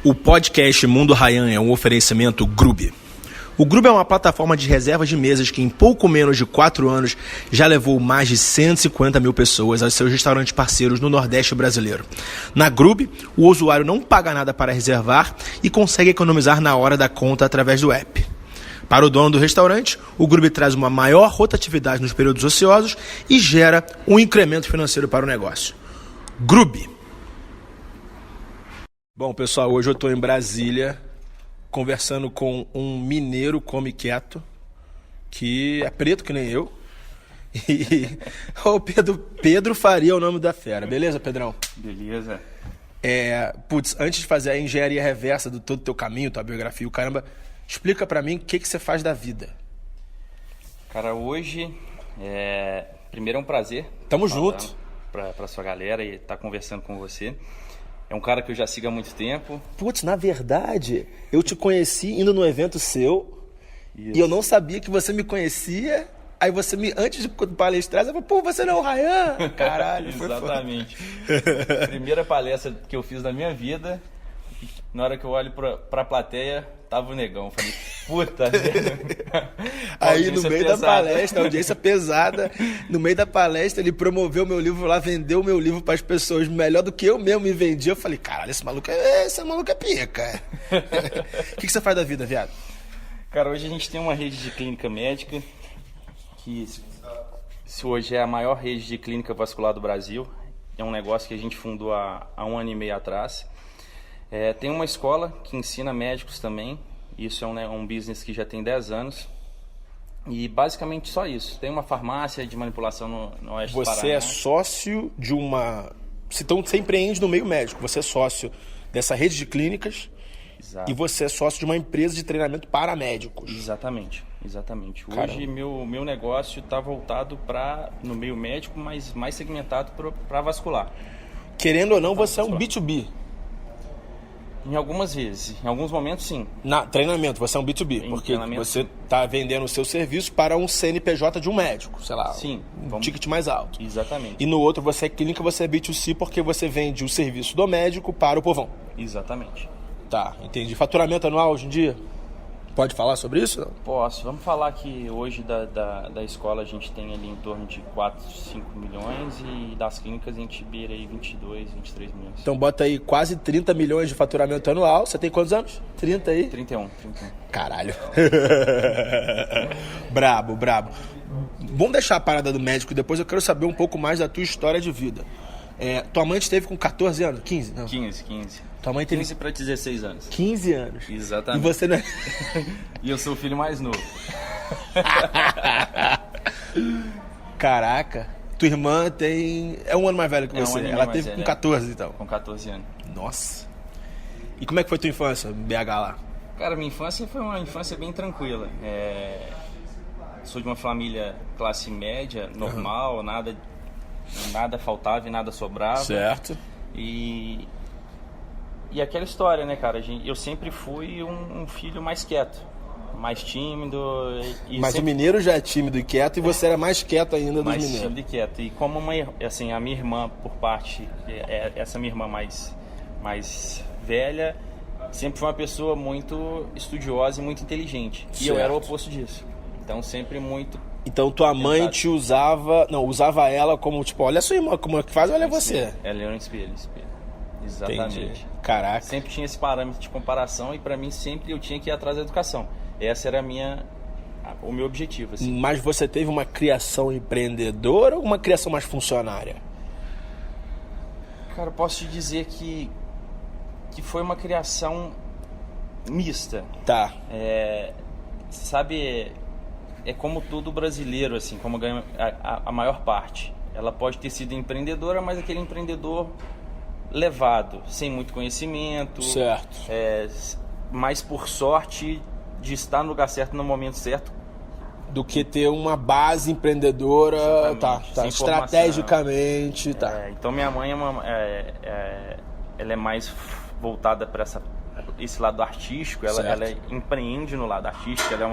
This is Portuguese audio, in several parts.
O podcast Mundo Ryan é um oferecimento Grube. O Grube é uma plataforma de reservas de mesas que em pouco menos de 4 anos já levou mais de 150 mil pessoas aos seus restaurantes parceiros no Nordeste brasileiro. Na Grube, o usuário não paga nada para reservar e consegue economizar na hora da conta através do app. Para o dono do restaurante, o Grube traz uma maior rotatividade nos períodos ociosos e gera um incremento financeiro para o negócio. Grube. Bom, pessoal, hoje eu estou em Brasília conversando com um mineiro come quieto, que é preto que nem eu. E o Pedro Faria é o nome da fera. Beleza, Pedrão? Beleza. Antes de fazer a engenharia reversa do todo o teu caminho, tua biografia, o caramba, explica pra mim o que você faz da vida. Cara, hoje, primeiro é um prazer. Tamo junto. Pra sua galera e estar conversando com você. É um cara que eu já sigo há muito tempo. Putz, na verdade, eu te conheci indo no evento seu. Isso. E eu não sabia que você me conhecia. Aí você antes de palestrar, você falou, pô, você não é o Ryan? Caralho, exatamente. Primeira palestra que eu fiz na minha vida, na hora que eu olho pra plateia, tava o negão. Falei, puta. Aí no meio da palestra, audiência pesada, no meio da palestra ele promoveu o meu livro lá, vendeu o meu livro para as pessoas melhor do que eu mesmo me vendi. Eu falei, caralho, esse maluco é pica. O que você faz da vida, viado? Cara, hoje a gente tem uma rede de clínica médica, que se hoje é a maior rede de clínica vascular do Brasil. É um negócio que a gente fundou há 1 ano e meio atrás. Tem uma escola que ensina médicos também. Isso é um business que já tem 10 anos. E basicamente só isso. Tem uma farmácia de manipulação no Oeste do Paraná. Você é sócio de uma... Então você empreende no meio médico. Você é sócio dessa rede de clínicas. Exato. E você é sócio de uma empresa de treinamento para médicos. Exatamente. Caramba. Hoje meu negócio está voltado no meio médico, mas mais segmentado para vascular. Querendo ou não, você é um B2B. Em algumas vezes, em alguns momentos sim. Treinamento, você é um B2B, porque você está vendendo o seu serviço para um CNPJ de um médico, sei lá, sim, um ticket mais alto. Exatamente. E no outro você é clínica, você é B2C, porque você vende o serviço do médico para o povão. Exatamente. Tá, entendi. Faturamento anual hoje em dia? Pode falar sobre isso? Posso. Vamos falar que hoje da escola a gente tem ali em torno de 4, 5 milhões e das clínicas a gente beira aí 22, 23 milhões. Então bota aí quase 30 milhões de faturamento anual. Você tem quantos anos? 30 aí? 31. Caralho. Brabo. Vamos deixar a parada do médico e depois eu quero saber um pouco mais da tua história de vida. Tua mãe esteve com 14 anos? 15? Não. 15. Tua mãe teve 15 para 16 anos. 15 anos. Exatamente. E você não é... E eu sou o filho mais novo. Caraca. Tua irmã é 1 ano mais velha que você. Ela teve com 14, então. Com 14 anos. Nossa. E como é que foi tua infância, BH lá? Cara, minha infância foi uma infância bem tranquila. Sou de uma família classe média, normal, nada faltava e nada sobrava. Certo. E aquela história, né, cara? Eu sempre fui um filho mais quieto, mais tímido. Mas o mineiro já é tímido e quieto e você era mais quieto ainda dos mineiros. Mais tímido e quieto. E como a minha irmã, por parte, essa minha irmã mais velha, sempre foi uma pessoa muito estudiosa e muito inteligente. Certo. E eu era o oposto disso. Então sempre muito... Então tua mãe te usava ela como tipo, olha a sua irmã, como é que faz, olha você. Ela era um espelho. Exatamente. Entendi. Caraca. Sempre tinha esse parâmetro de comparação e pra mim sempre eu tinha que ir atrás da educação. Essa era o meu objetivo. Assim. Mas você teve uma criação empreendedora ou uma criação mais funcionária? Cara, eu posso te dizer que foi uma criação mista. Tá. Sabe, é como todo brasileiro, assim, como ganha a maior parte. Ela pode ter sido empreendedora, mas aquele empreendedor levado, sem muito conhecimento. Certo. Mais por sorte de estar no lugar certo no momento certo. Do que ter uma base empreendedora. Exatamente. Tá. Estrategicamente, tá. Então minha mãe ela é mais voltada para esse lado artístico. Ela empreende no lado artístico. Ela é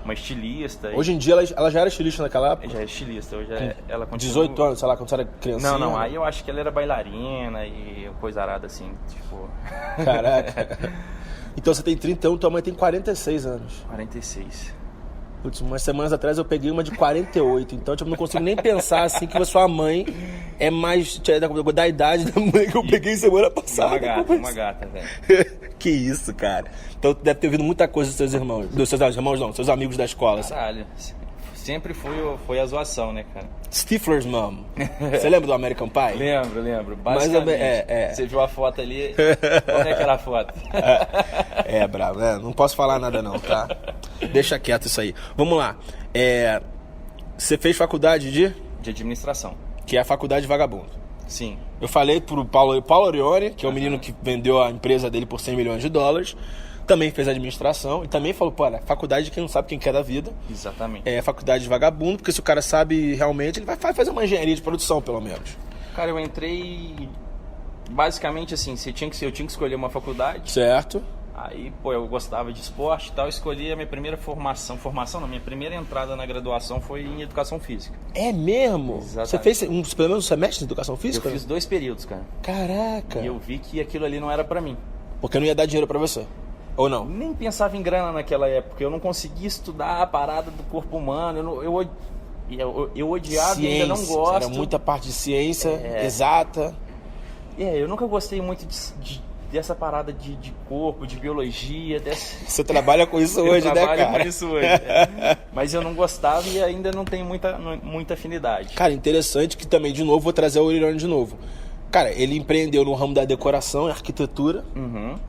uma estilista. Hoje em dia ela já era estilista naquela época? Já é estilista, hoje ela continua... 18 anos, sei lá, quando você era criancinha? Não, aí eu acho que ela era bailarina e coisa arada assim, tipo... Caraca. Então você tem 31, tua mãe tem 46 anos. 46. Putz, umas semanas atrás eu peguei uma de 48, então tipo, não consigo nem pensar assim que a sua mãe é mais da idade da mãe que eu peguei semana passada. Uma gata, velho. Que isso, cara. Então tu deve ter ouvido muita coisa dos seus irmãos. Dos seus irmãos não, seus amigos da escola. Caralho. Sempre foi a zoação, né, cara? Stifler's Mom. Você lembra do American Pie? Lembro. Basicamente. Você viu a foto ali? Como é que era a foto? Bravo. Não posso falar nada não, tá? Deixa quieto isso aí. Vamos lá. Você fez faculdade de administração. Que é a faculdade vagabundo. Sim. Eu falei pro Paulo Orione, que é o menino que vendeu a empresa dele por $100 milhões. Também fez administração e também falou, pô, faculdade de quem não sabe quem quer da vida. Exatamente. É faculdade de vagabundo, porque se o cara sabe realmente, ele vai fazer uma engenharia de produção, pelo menos. Cara, eu entrei basicamente assim, eu tinha que escolher uma faculdade. Certo. Aí, pô, eu gostava de esporte e tal, escolhi a minha primeira minha primeira entrada na graduação foi em educação física. É mesmo? Exatamente. Você fez pelo menos um semestre de educação física? Eu fiz 2 períodos, cara. Caraca. E eu vi que aquilo ali não era pra mim. Porque não ia dar dinheiro pra você? Ou não? Nem pensava em grana naquela época, eu não conseguia estudar a parada do corpo humano, eu odiava ciência, e ainda não gosto. Era muita parte de ciência exata. Eu nunca gostei muito dessa parada de corpo, de biologia. Você trabalha com isso hoje, né, cara? Eu trabalho com isso hoje. Mas eu não gostava e ainda não tenho muita afinidade. Cara, interessante que também, de novo, vou trazer o Orione de novo. Cara, ele empreendeu no ramo da decoração e arquitetura,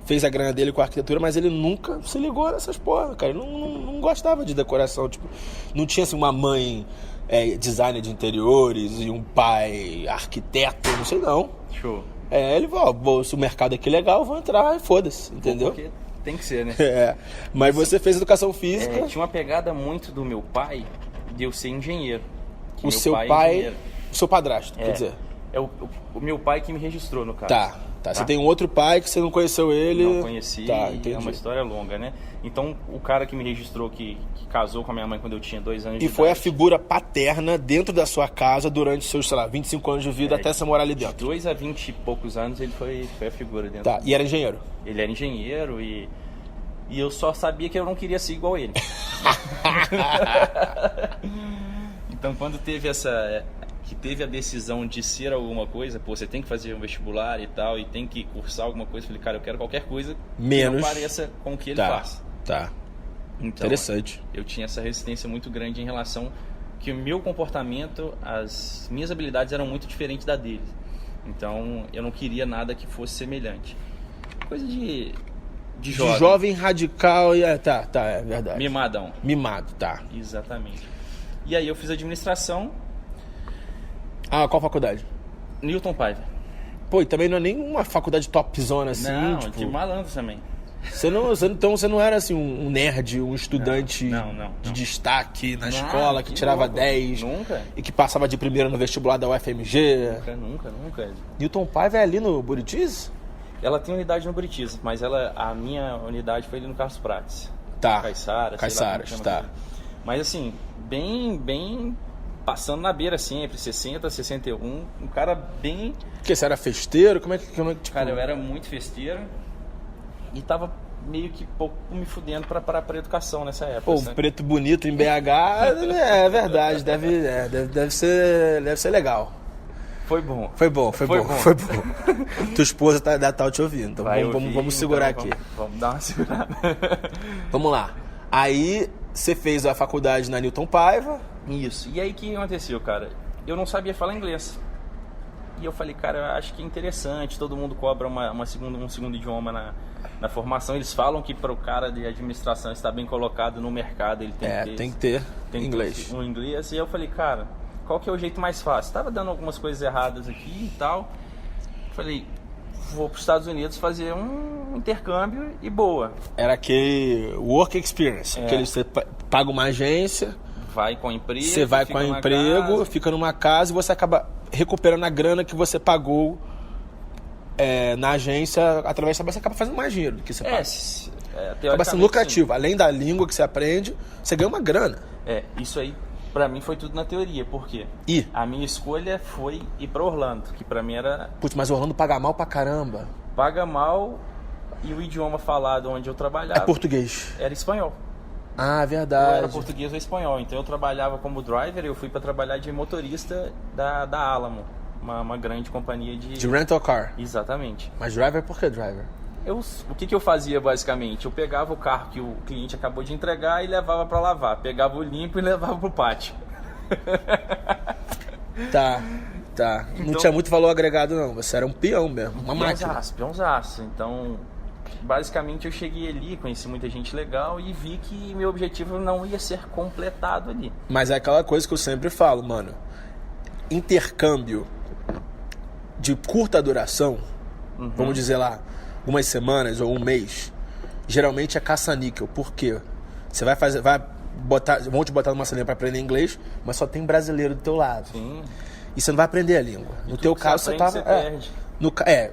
fez a grana dele com a arquitetura, mas ele nunca se ligou nessas porra, cara. Ele não gostava de decoração, tipo, não tinha assim uma mãe designer de interiores e um pai arquiteto, não sei não. Show. Ele falou, se o mercado aqui é legal, vou entrar e foda-se, entendeu? Porque tem que ser, né? Mas você fez educação física. Tinha uma pegada muito do meu pai de eu ser engenheiro. O seu pai, o seu padrasto, quer dizer. É o meu pai que me registrou, no caso. Tá. Você tem um outro pai que você não conheceu ele. Não conheci, entendi. É uma história longa, né? Então, o cara que me registrou, que casou com a minha mãe quando eu tinha 2 anos de idade. E foi a figura paterna dentro da sua casa durante seus, 25 anos de vida até você morar ali dentro. De 2 a 20 e poucos anos ele foi a figura dentro. Tá, e era engenheiro? Ele era engenheiro e eu só sabia que eu não queria ser igual ele. Então, quando teve teve a decisão de ser alguma coisa, você tem que fazer um vestibular e tal, e tem que cursar alguma coisa, eu falei, cara, eu quero qualquer coisa menos que não pareça com o que ele faz. Tá. Então, interessante. Eu tinha essa resistência muito grande em relação que o meu comportamento, as minhas habilidades eram muito diferentes da dele. Então, eu não queria nada que fosse semelhante. Coisa de jovem. De jovem radical e... Tá, é verdade. Mimado, tá. Exatamente. E aí eu fiz administração. Qual faculdade? Newton Paiva. Pô, e também não é nem uma faculdade topzona assim, não, tipo... de malandro também. Então você não era assim um nerd, um estudante não. de destaque na escola, que tirava louco. 10 Nunca. E que passava de primeira no vestibular da UFMG. Nunca. Newton Paiva é ali no Buritis? Ela tem unidade no Buritis, mas a minha unidade foi ali no Carlos Prates. Tá. Caiçaras, tá. Mas assim, bem passando na beira sempre, 60, 61, um cara bem... Porque você era festeiro? Como é que tipo... Cara, eu era muito festeiro e tava meio que pouco me fudendo pra educação nessa época. Pô, um preto bonito em BH, é verdade, deve ser legal. Foi bom. Tua esposa tá te ouvindo, então vamos segurar aqui. Vamos dar uma segurada. Vamos lá. Aí você fez a faculdade na Newton Paiva. Isso. E aí o que aconteceu, cara? Eu não sabia falar inglês. E eu falei, cara, eu acho que é interessante, todo mundo cobra um segundo idioma na formação. Eles falam que para o cara de administração estar bem colocado no mercado, ele tem que ter inglês. Um inglês. E eu falei, cara, qual que é o jeito mais fácil? Tava dando algumas coisas erradas aqui e tal. Falei, vou para os Estados Unidos fazer um intercâmbio e boa. Era aquele work experience, aquele você paga uma agência, vai com emprego, você vai com emprego, fica numa casa e você acaba recuperando a grana que você pagou na agência através da você acaba fazendo mais dinheiro do que você paga. Acaba sendo lucrativo. Sim. Além da língua que você aprende, você ganha uma grana. Isso aí pra mim foi tudo na teoria. Por quê? A minha escolha foi ir pra Orlando, que pra mim era... Putz, mas Orlando paga mal pra caramba. Paga mal e o idioma falado onde eu trabalhava... É português. Era espanhol. Ah, verdade. Eu era português ou espanhol, então eu trabalhava como driver e eu fui pra trabalhar de motorista da Alamo, uma grande companhia de rental car. Exatamente. Mas driver, por que driver? O que eu fazia basicamente? Eu pegava o carro que o cliente acabou de entregar e levava pra lavar. Pegava o limpo e levava pro pátio. Tá. Então, não tinha muito valor agregado não, você era um peão mesmo, uma máquina. Peãozaço. Então... basicamente eu cheguei ali, conheci muita gente legal e vi que meu objetivo não ia ser completado ali. Mas é aquela coisa que eu sempre falo, mano. Intercâmbio de curta duração, vamos dizer lá, umas semanas ou um mês, geralmente é caça-níquel. Por quê? Você vão te botar numa salinha para aprender inglês, mas só tem brasileiro do teu lado. Sim. E você não vai aprender a língua. No teu caso, você tava... Você perde.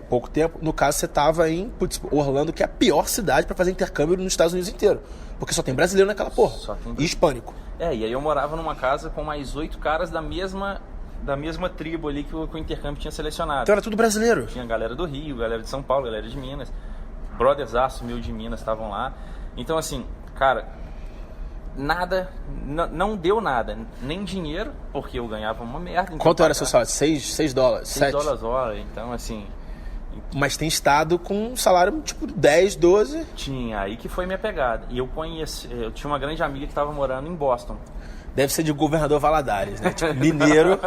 Pouco tempo. No caso, você tava em Orlando, que é a pior cidade pra fazer intercâmbio nos Estados Unidos inteiro. Porque só tem brasileiro naquela porra. E hispânico. E aí eu morava numa casa com mais 8 caras da mesma tribo ali que o intercâmbio tinha selecionado. Então era tudo brasileiro. Tinha galera do Rio, galera de São Paulo, galera de Minas. Brothersaço meu de Minas estavam lá. Então assim, cara, nada, não deu nada. Nem dinheiro, porque eu ganhava uma merda. Então quanto era seu salário? 6 dólares? 6 dólares hora, então assim... Mas tem estado com um salário tipo 10, 12? Tinha, aí que foi minha pegada. E eu tinha uma grande amiga que estava morando em Boston. Deve ser de Governador Valadares, né? Tipo, mineiro,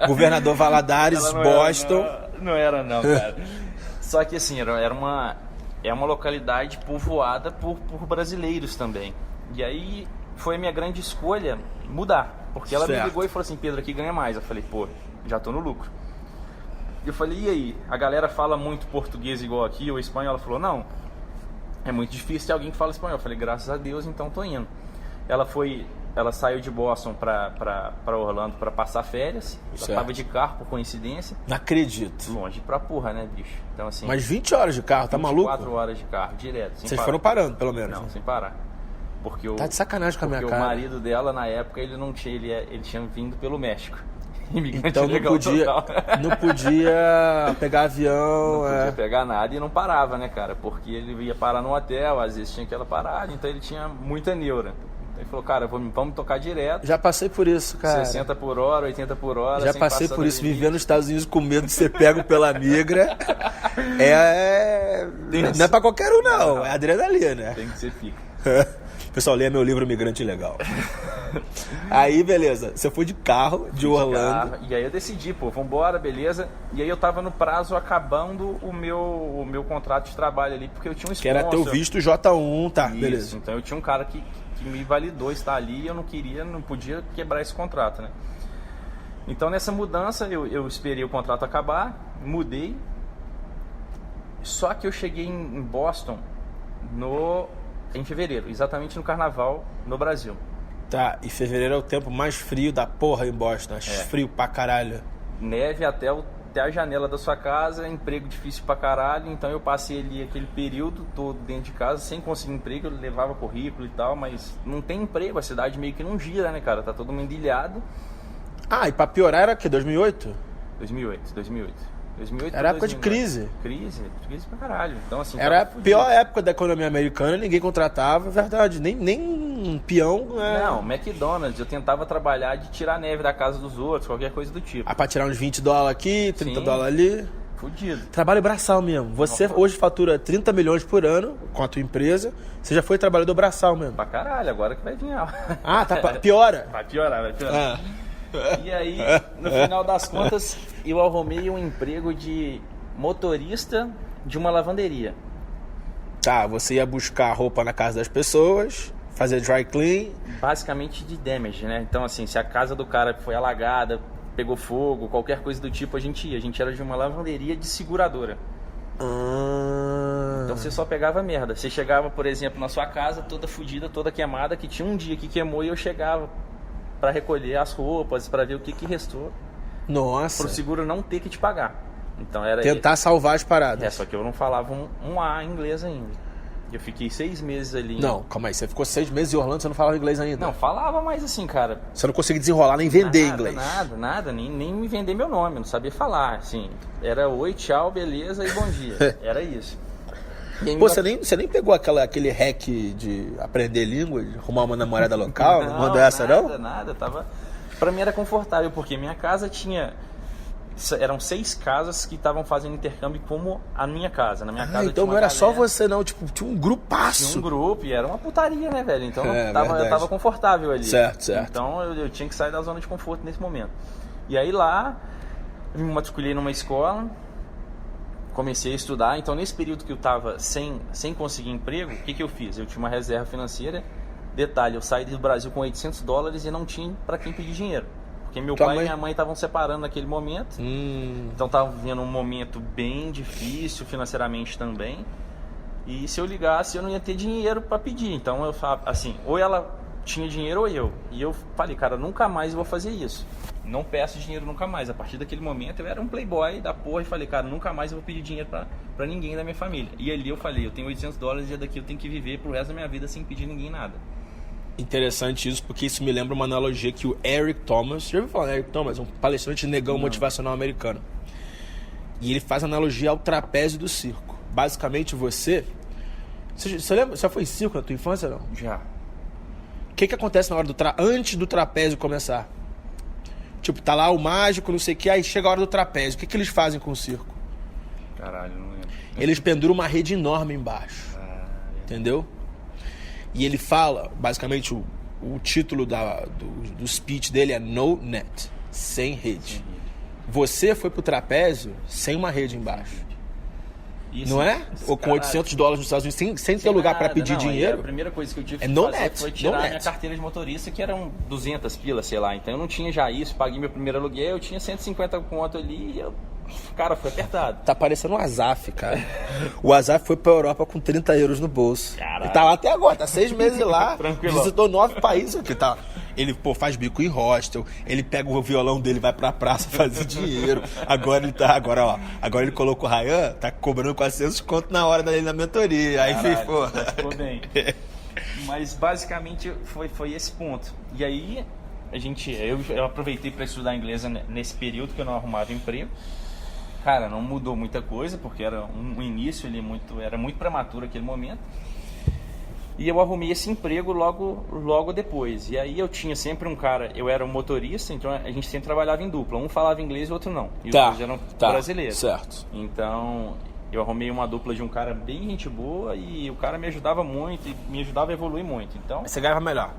Governador Valadares, Boston. Não era não, cara. Só que assim, era uma localidade povoada por brasileiros também. E aí foi a minha grande escolha mudar. Porque ela me ligou e falou assim, Pedro, aqui ganha mais. Eu falei, pô, já tô no lucro. Eu falei, e aí? A galera fala muito português igual aqui, ou espanhol? Ela falou, não, é muito difícil ter alguém que fala espanhol. Eu falei, graças a Deus, então tô indo. Ela saiu de Boston pra Orlando pra passar férias. Ela tava de carro, por coincidência. Não acredito. Longe pra porra, né, bicho? Então, assim... Mas 20 horas de carro, tá maluco? 24 horas de carro, direto, sem Vocês parar. foram parando, pelo menos? Não, sem parar. Porque tá de sacanagem com a minha cara. Porque o marido dela, na época, ele não tinha... Ele tinha vindo pelo México. Então não podia pegar avião. Não podia pegar nada e não parava, né, cara? Porque ele ia parar no hotel, às vezes tinha aquela parada, então ele tinha muita neura. Então ele falou, cara, vamos tocar direto. Já passei por isso, cara. 60 por hora, 80 por hora. Já passei por isso, vivendo nos Estados Unidos com medo de ser pego pela migra. Não é pra qualquer um, não. É adrenalina. Tem que ser pica. Pessoal, leia meu livro Migrante Ilegal. Aí, beleza. Você foi de carro, de Orlando. E aí eu decidi, pô, vambora, beleza. E aí eu tava no prazo acabando o meu contrato de trabalho ali, porque eu tinha um sponsor. Que era teu visto J1, tá, isso, beleza. Então eu tinha um cara que me validou estar ali e eu não podia quebrar esse contrato, né? Então nessa mudança eu esperei o contrato acabar, mudei. Só que eu cheguei em Boston em fevereiro, exatamente no carnaval no Brasil. Tá, e fevereiro é o tempo mais frio da porra em Boston. Frio pra caralho. Neve até a janela da sua casa, emprego difícil pra caralho. Então eu passei ali aquele período todo dentro de casa sem conseguir emprego. Eu levava currículo e tal, mas não tem emprego. A cidade meio que não gira, né, cara? Tá todo mundo ilhado. Ah, e pra piorar era o quê? 2008? 2008. Era época de crise. Crise pra caralho. Então, assim, era a pior época da economia americana, ninguém contratava, verdade. Nem um peão. Não, McDonald's, eu tentava trabalhar de tirar neve da casa dos outros, qualquer coisa do tipo. Ah, pra tirar uns 20 dólares aqui, 30 dólares ali. Fudido. Trabalho braçal mesmo. Você hoje fatura 30 milhões por ano com a tua empresa. Você já foi trabalhador braçal mesmo. Pra caralho, agora que vai vir. Ah, piora. Vai piorar. E aí, no final das contas, eu arrumei um emprego de motorista de uma lavanderia. Tá, você ia buscar roupa na casa das pessoas, fazer dry clean. Basicamente de damage, né? Então, assim, se a casa do cara foi alagada, pegou fogo, qualquer coisa do tipo, a gente ia. A gente era de uma lavanderia de seguradora. Então você só pegava merda. Você chegava, por exemplo, na sua casa toda fodida, toda queimada, que tinha um dia que queimou e eu chegava para recolher as roupas, para ver o que restou. Nossa. Pro seguro não ter que te pagar. Então era tentar salvar as paradas. Só que eu não falava um A em inglês ainda. Eu fiquei 6 meses ali. Não, calma aí. Você ficou 6 meses em Orlando, você não falava inglês ainda? Não, falava, mas assim, cara... Você não conseguia desenrolar nem vender inglês? Nada. Nem me vender meu nome. Eu não sabia falar, assim. Era oi, tchau, beleza e bom dia. Era isso. Pô, você nem pegou aquele hack de aprender língua, de arrumar uma namorada local? Não mandou essa, não? Nada. Pra mim era confortável, porque minha casa eram 6 casas que estavam fazendo intercâmbio como a minha casa. Na minha casa então não era só você não, tipo, tinha um grupaço. Tinha um grupo e era uma putaria, né, velho? Então eu tava confortável ali. Certo. Então eu tinha que sair da zona de conforto nesse momento. E aí lá, eu me matriculei numa escola, comecei a estudar. Então nesse período que eu tava sem conseguir emprego, o que eu fiz? Eu tinha uma reserva financeira. Detalhe, eu saí do Brasil com $800 e não tinha pra quem pedir dinheiro. Porque meu pai e minha mãe estavam separando naquele momento. Então estavam vivendo um momento bem difícil financeiramente também. E se eu ligasse, eu não ia ter dinheiro para pedir. Então eu falava assim, ou ela tinha dinheiro ou eu. E eu falei, cara, nunca mais eu vou fazer isso. Não peço dinheiro nunca mais. A partir daquele momento eu era um playboy da porra e falei, cara, nunca mais eu vou pedir dinheiro para ninguém da minha família. E ali eu falei, eu tenho $800 e daqui eu tenho que viver pro resto da minha vida sem pedir ninguém nada. Interessante isso, porque isso me lembra uma analogia que o Eric Thomas, já ouviu falar Eric Thomas? Um palestrante negão motivacional americano. E ele faz analogia ao trapézio do circo. Basicamente você lembra, você já foi em circo na tua infância, não? Já. O que acontece na hora antes do trapézio começar? Tipo, tá lá o mágico, não sei o que, aí chega a hora do trapézio. O que eles fazem com o circo? Caralho, não lembro. Eles penduram uma rede enorme embaixo. Entendeu? E ele fala, basicamente, o título do speech dele é No Net, sem rede. Você foi pro trapézio sem uma rede embaixo. Isso, não é? Ou com $800 nos Estados Unidos, sem ter lugar para pedir dinheiro. A primeira coisa que eu tive que fazer foi tirar minha carteira de motorista, que eram 200 pilas, sei lá. Então eu não tinha já isso, paguei meu primeiro aluguel, eu tinha 150 conto ali e cara, foi apertado. Tá parecendo um Azaf, cara. O Azaf foi pra Europa com 30 euros no bolso. Caralho. Ele tá lá até agora, tá 6 meses lá. Tranquilo. Visitou 9 países aqui, tá? Ele, faz bico em hostel, ele pega o violão dele, vai pra praça fazer dinheiro. Agora ele colocou o Ryan, tá cobrando 400 conto na hora dele na mentoria. Aí ficou bem. Mas basicamente foi esse ponto. E aí eu aproveitei para estudar inglês nesse período que eu não arrumava emprego. Cara, não mudou muita coisa, porque era um início ali era muito prematuro aquele momento. E eu arrumei esse emprego logo depois. E aí eu tinha sempre um cara, eu era um motorista, então a gente sempre trabalhava em dupla. Um falava inglês e o outro não. E os dois eram brasileiros. Certo. Então eu arrumei uma dupla de um cara bem gente boa e o cara me ajudava muito e me ajudava a evoluir muito. Então, você ganhava melhor?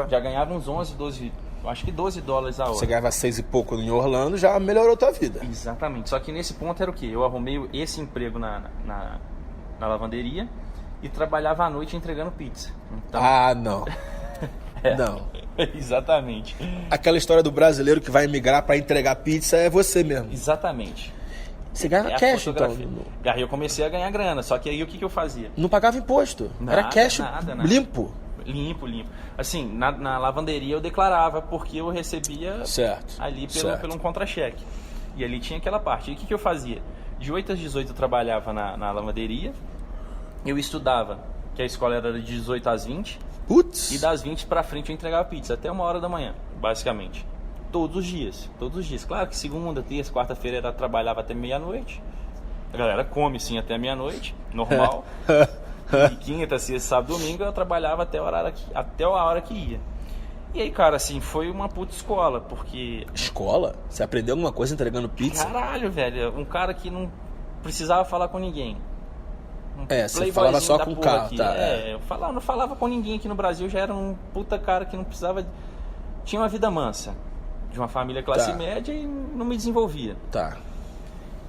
Já ganhava uns 11, 12, acho que $12 a hora. Você ganhava 6 e pouco em Orlando, já melhorou a tua vida. Exatamente. Só que nesse ponto era o quê? Eu arrumei esse emprego na lavanderia e trabalhava à noite entregando pizza. Então... não. Não. Exatamente. Aquela história do brasileiro que vai emigrar para entregar pizza é você mesmo. Exatamente. Você ganhava cash, então? E aí eu comecei a ganhar grana, só que aí o que eu fazia? Não pagava imposto. Era cash nada. Limpo. Limpo. Assim, na lavanderia eu declarava, porque eu recebia ali pelo um contra-cheque. E ali tinha aquela parte. E o que eu fazia? De 8 às 18 eu trabalhava na lavanderia, eu estudava, que a escola era de 18 às 20. Putz! E das 20 pra frente eu entregava pizza, até 1h da manhã, basicamente. Todos os dias. Claro que segunda, terça, quarta-feira eu trabalhava até meia-noite. A galera come sim até meia-noite, normal. E quinta, sexta, sábado, domingo eu trabalhava até a hora que ia. E aí, cara, assim, foi uma puta escola, porque... Escola? Você aprendeu alguma coisa entregando pizza? Caralho, velho. Um cara que não precisava falar com ninguém. Você falava só com o carro, tá? Eu não falava com ninguém aqui no Brasil, já era um puta cara que não precisava... Tinha uma vida mansa, de uma família classe média e não me desenvolvia. Tá.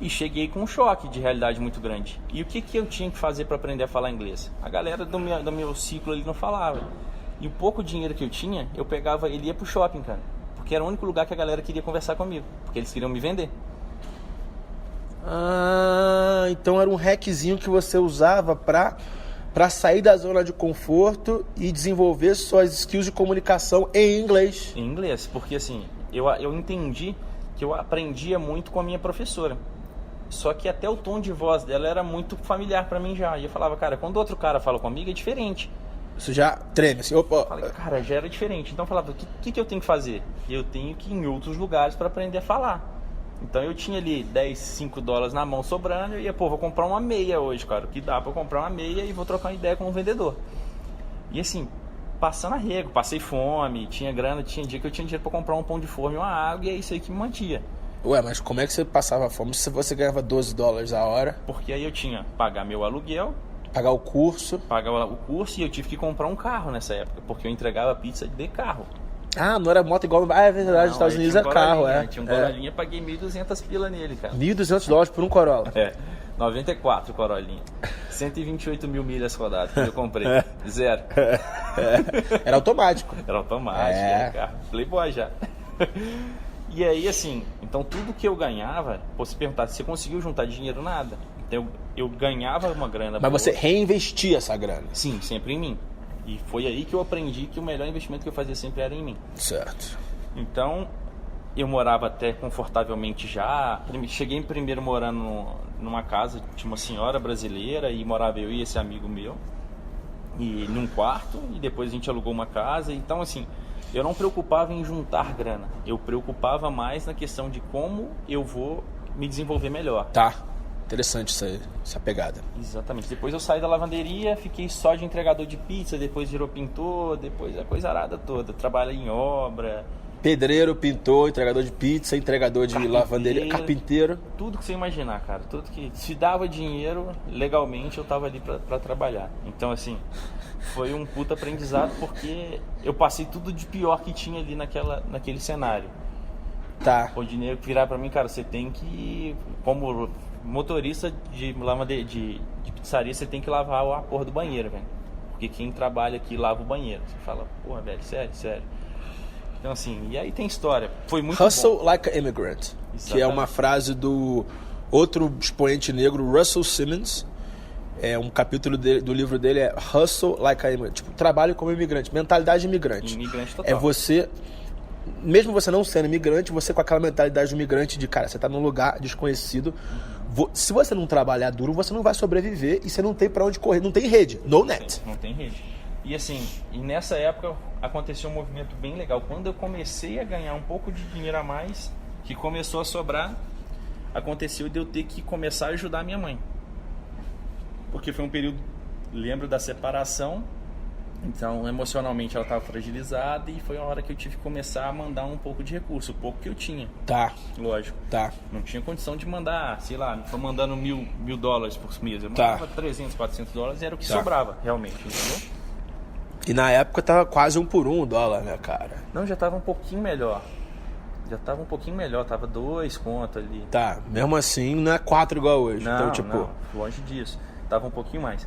E cheguei com um choque de realidade muito grande. E o que eu tinha que fazer para aprender a falar inglês? A galera do meu ciclo ali não falava. E o pouco dinheiro que eu tinha, eu pegava, ele ia pro shopping, cara. Porque era o único lugar que a galera queria conversar comigo. Porque eles queriam me vender. Então era um hackzinho que você usava pra sair da zona de conforto e desenvolver suas skills de comunicação em inglês. Em inglês, porque assim, eu entendi que eu aprendia muito com a minha professora. Só que até o tom de voz dela era muito familiar pra mim já. E eu falava, cara, quando outro cara fala comigo é diferente. Isso já treme, assim, opa. Eu falei, cara, já era diferente. Então eu falava, o que eu tenho que fazer? Eu tenho que ir em outros lugares pra aprender a falar. Então eu tinha ali 10, 5 dólares na mão sobrando. E eu ia, vou comprar uma meia hoje, cara. O que dá pra comprar uma meia e vou trocar uma ideia com o vendedor. E assim, passando arrego, passei fome, tinha grana, tinha dia que eu tinha dinheiro pra comprar um pão de forma e uma água. E é isso aí que me mantia. Ué, mas como é que você passava fome se você ganhava 12 dólares a hora? Porque aí eu tinha que pagar meu aluguel, pagar o curso e eu tive que comprar um carro nessa época, porque eu entregava pizza de carro. Ah, não era moto igual... Ah, é verdade, nos Estados Unidos é carro, é. Tinha um Corolinha, paguei 1.200 pila nele, cara. 1.200 dólares por um Corolla. 94 Corolinha. 128 mil milhas rodadas que eu comprei. Zero. Era automático. Era automático, carro. Playboy já. E aí, assim, então tudo que eu ganhava, você perguntar se você conseguiu juntar dinheiro, nada. Então eu ganhava uma grana. Mas você reinvestia essa grana? Sim, sempre em mim. E foi aí que eu aprendi que o melhor investimento que eu fazia sempre era em mim. Certo. Então, eu morava até confortavelmente já. Cheguei primeiro morando numa casa, tinha uma senhora brasileira, e morava eu e esse amigo meu. E num quarto, e depois a gente alugou uma casa. Então, assim, eu não preocupava em juntar grana. Eu preocupava mais na questão de como eu vou me desenvolver melhor. Tá. Interessante essa pegada. Exatamente. Depois eu saí da lavanderia, fiquei só de entregador de pizza, depois virou pintor, depois a coisa arada toda. Trabalhei em obra. Pedreiro, pintor, entregador de pizza, entregador de lavanderia, carpinteiro. Tudo que você imaginar, cara. Tudo que se dava dinheiro, legalmente eu tava ali pra trabalhar. Então, assim, foi um puta aprendizado porque eu passei tudo de pior que tinha ali naquele cenário. Tá. O dinheiro virar pra mim, cara, você tem que, como motorista de pizzaria, você tem que lavar a porra do banheiro, velho. Porque quem trabalha aqui lava o banheiro. Você fala, porra, velho, sério. Então, assim, e aí tem história. Foi muito Hustle bom. like an immigrant. Exatamente. Que é uma frase do outro expoente negro, Russell Simmons. É um capítulo do livro dele é Hustle like an immigrant. Tipo, trabalho como imigrante. Mentalidade imigrante. Imigrante total. É você... Mesmo você não sendo imigrante, você com aquela mentalidade de imigrante de, cara, você tá num lugar desconhecido. Se você não trabalhar duro, você não vai sobreviver e você não tem pra onde correr. Não tem rede. No net. Não tem rede. E assim, nessa época aconteceu um movimento bem legal. Quando eu comecei a ganhar um pouco de dinheiro a mais, que começou a sobrar, aconteceu de eu ter que começar a ajudar a minha mãe. Porque foi um período, lembro da separação. Então, emocionalmente ela estava fragilizada e foi a hora que eu tive que começar a mandar um pouco de recurso, o pouco que eu tinha. Tá. Lógico. Tá. Não tinha condição de mandar, sei lá, tô mandando mil dólares por mês. Eu mandava 300, 400 dólares e era o que sobrava, realmente, entendeu? E na época tava quase 1 por 1 o dólar, né, cara? Não, já tava um pouquinho melhor. Tava 2 conto ali. Tá, mesmo assim não é 4 igual hoje. Não, então, tipo... não, longe disso. Tava um pouquinho mais.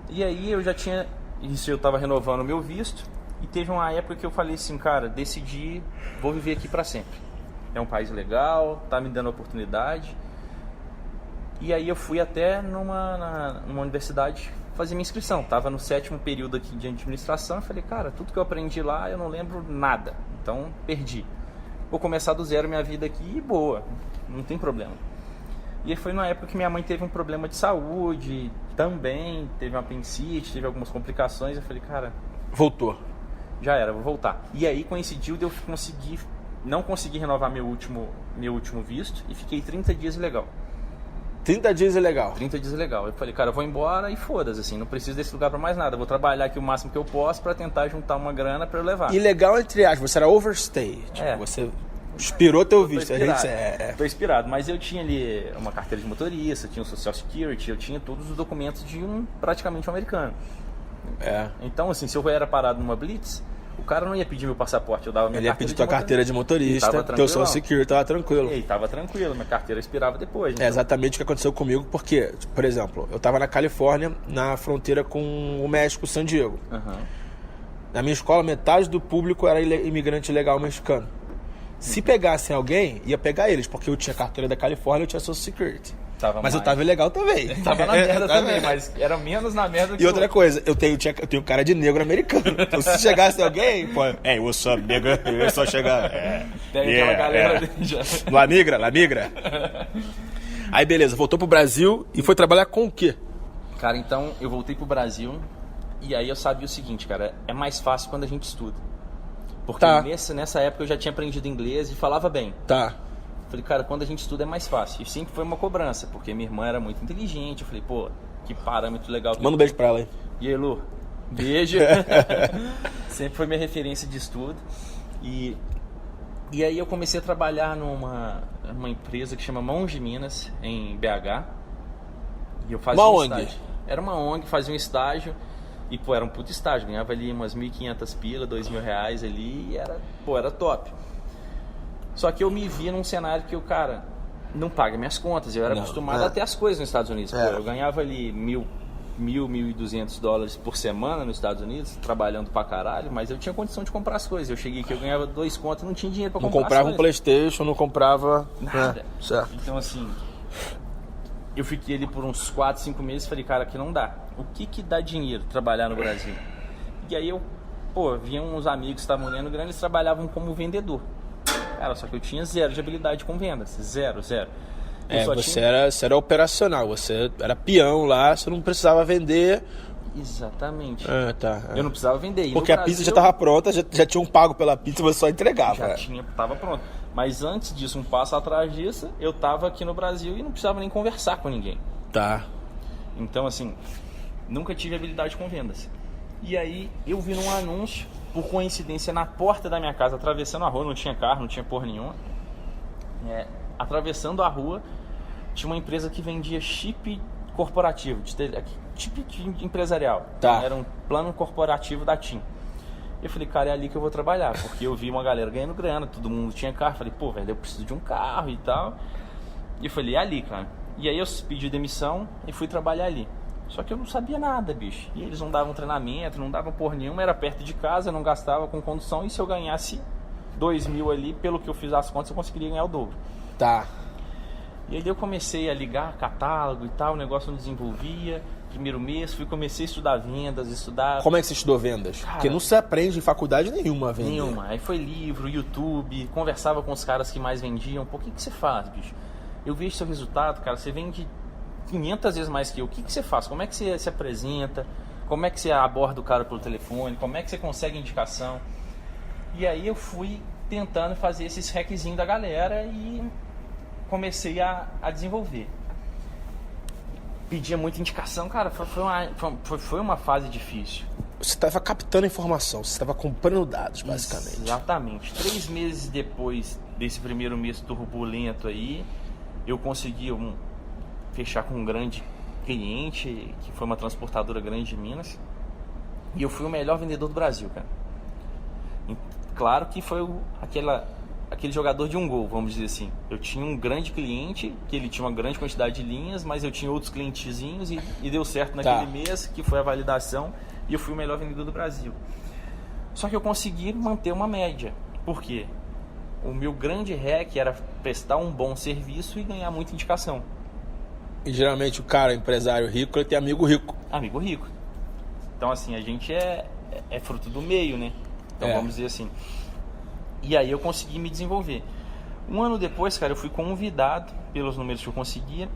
E aí eu já tinha... Isso, eu tava renovando o meu visto. E teve uma época que eu falei assim, cara, decidi, vou viver aqui pra sempre. É um país legal, tá me dando oportunidade. E aí eu fui até numa universidade fazer minha inscrição. Tava no 7º período aqui de administração. Eu falei, cara, tudo que eu aprendi lá eu não lembro nada. Então, perdi. Vou começar do zero minha vida aqui e boa, não tem problema. E aí foi na época que minha mãe teve um problema de saúde, também teve uma apendicite, teve algumas complicações. Eu falei, cara... Voltou. Já era, vou voltar. E aí coincidiu de eu não conseguir renovar meu último visto e fiquei 30 dias ilegal. 30 dias ilegal? 30 dias ilegal. Eu falei, cara, eu vou embora e foda-se, assim, não preciso desse lugar pra mais nada. Vou trabalhar aqui o máximo que eu posso pra tentar juntar uma grana pra eu levar. Ilegal, entre aspas, você era overstay. Tipo, você expirou teu visto. Tô inspirado, mas eu tinha ali uma carteira de motorista, tinha o Social Security, eu tinha todos os documentos de praticamente um americano. Então, assim, se eu era parado numa blitz, o cara não ia pedir meu passaporte, eu dava minha carteira. Ele ia pedir tua carteira de motorista, teu Social Security, tava tranquilo. E tava tranquilo, minha carteira expirava depois. Então. É exatamente o que aconteceu comigo, porque, por exemplo, eu tava na Califórnia, na fronteira com o México, San Diego. Na minha escola, metade do público era imigrante ilegal mexicano. Se pegassem alguém, ia pegar eles, porque eu tinha carteira da Califórnia, eu tinha Social Security. Mas eu tava ilegal também. Tava na merda também, mas era menos na merda que E outra coisa, eu tenho cara de negro americano. Então se chegasse alguém, pô, hey, what's up, nigga? Eu ia só chegar. Tem aquela galera já. La migra. Aí beleza, voltou pro Brasil e foi trabalhar com o quê? Cara, então eu voltei pro Brasil e aí eu sabia o seguinte, cara, é mais fácil quando a gente estuda. Porque nessa época eu já tinha aprendido inglês e falava bem. Tá. Falei, cara, quando a gente estuda é mais fácil. E sempre foi uma cobrança, porque minha irmã era muito inteligente. Eu falei, pô, que parâmetro legal. Manda um beijo pra ela aí. E aí, Lu? Beijo. Sempre foi minha referência de estudo. E aí eu comecei a trabalhar numa empresa que chama Monge Minas, em BH. E eu fazia um estágio. Era uma ONG, fazia um estágio. E, pô, era um puto estágio. Ganhava ali umas 1.500 pila, R$2.000 ali. E era top. Só que eu me via num cenário que o cara não paga minhas contas. Eu era acostumado a ter as coisas nos Estados Unidos. Pô, eu ganhava ali $1.200 por semana nos Estados Unidos, trabalhando pra caralho, mas eu tinha condição de comprar as coisas. Eu cheguei aqui, eu ganhava 2 contos, não tinha dinheiro pra comprar. Não comprava um PlayStation, não comprava nada. Certo. Então, assim, eu fiquei ali por uns 4, 5 meses e falei, cara, aqui não dá. O que dá dinheiro trabalhar no Brasil? E aí vinha uns amigos que estavam ganhando grana, eles trabalhavam como vendedor. Cara, só que eu tinha zero de habilidade com vendas. Zero. Você era operacional, você era peão lá, você não precisava vender. Exatamente. Tá. Eu não precisava vender. Porque a pizza já estava pronta, já tinham pago pela pizza, você só entregava. Tava pronto. Mas antes disso, um passo atrás disso, eu tava aqui no Brasil e não precisava nem conversar com ninguém. Tá. Então, assim, nunca tive habilidade com vendas. E aí, eu vi num anúncio, por coincidência, na porta da minha casa, atravessando a rua, não tinha carro, não tinha porra nenhuma. Atravessando a rua, tinha uma empresa que vendia chip corporativo, chip empresarial. Tá. Era um plano corporativo da TIM. Eu falei, cara, é ali que eu vou trabalhar, porque eu vi uma galera ganhando grana, todo mundo tinha carro. Falei, pô, velho, eu preciso de um carro e tal. E eu falei, é ali, cara. E aí eu pedi demissão e fui trabalhar ali. Só que eu não sabia nada, bicho. E eles não davam treinamento, não davam porra nenhuma, era perto de casa, eu não gastava com condução. E se eu ganhasse 2.000 ali, pelo que eu fiz as contas, eu conseguiria ganhar o dobro. Tá. E aí eu comecei a ligar catálogo e tal, o negócio não desenvolvia. Primeiro mês, comecei a estudar vendas, Como é que você estudou vendas? Cara, porque não se aprende em faculdade nenhuma a vender. Nenhuma. Aí foi livro, YouTube, conversava com os caras que mais vendiam. Pô, o que você faz, bicho? Eu vejo seu resultado, cara, você vende 500 vezes mais que eu. O que você faz? Como é que você se apresenta? Como é que você aborda o cara pelo telefone? Como é que você consegue indicação? E aí eu fui tentando fazer esses hackzinhos da galera e comecei a desenvolver. Pedia muita indicação, cara, foi uma fase difícil. Você estava captando informação, você estava comprando dados, basicamente. Exatamente. 3 meses depois desse primeiro mês turbulento aí, eu consegui fechar com um grande cliente, que foi uma transportadora grande de Minas, e eu fui o melhor vendedor do Brasil, cara. E, claro que foi aquele jogador de um gol, vamos dizer assim. Eu tinha um grande cliente, que ele tinha uma grande quantidade de linhas, mas eu tinha outros clientezinhos e deu certo naquele mês, que foi a validação, e eu fui o melhor vendedor do Brasil. Só que eu consegui manter uma média. Por quê? O meu grande hack era prestar um bom serviço e ganhar muita indicação. E geralmente o cara, empresário rico, ele tem amigo rico. Amigo rico. Então, assim, a gente é fruto do meio, né? Então, vamos dizer assim. E aí eu consegui me desenvolver. Um ano depois, cara, eu fui convidado, pelos números que eu conseguia,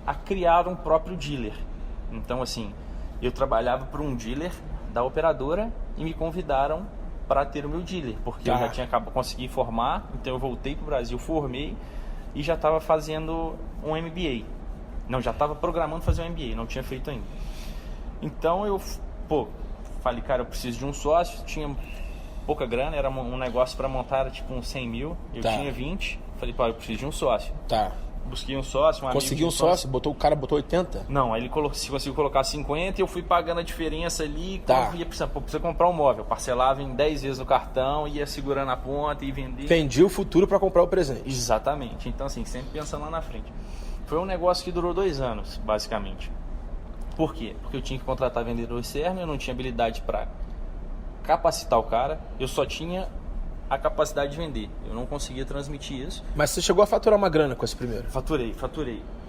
a criar um próprio dealer. Então, assim, eu trabalhava para um dealer da operadora e me convidaram para ter o meu dealer, porque eu já tinha consegui formar, então eu voltei para o Brasil, formei e já estava fazendo um MBA. Não, já estava programando fazer um MBA, não tinha feito ainda. Então eu, falei, cara, eu preciso de um sócio, tinha pouca grana, era um negócio para montar, era tipo uns 100 mil, eu tinha 20, falei, eu preciso de um sócio. Busquei um sócio, Conseguiu um sócio? O cara botou 80? Não, aí ele conseguiu colocar 50 e eu fui pagando a diferença ali. Ia precisa comprar um móvel. Parcelava em 10 vezes no cartão, ia segurando a ponta e vendia. Vendi o futuro para comprar o presente. Exatamente. Então, assim, sempre pensando lá na frente. Foi um negócio que durou 2 anos, basicamente. Por quê? Porque eu tinha que contratar vendedor externo, eu não tinha habilidade para capacitar o cara, eu só tinha a capacidade de vender. Eu não conseguia transmitir isso. Mas você chegou a faturar uma grana com esse primeiro? Faturei.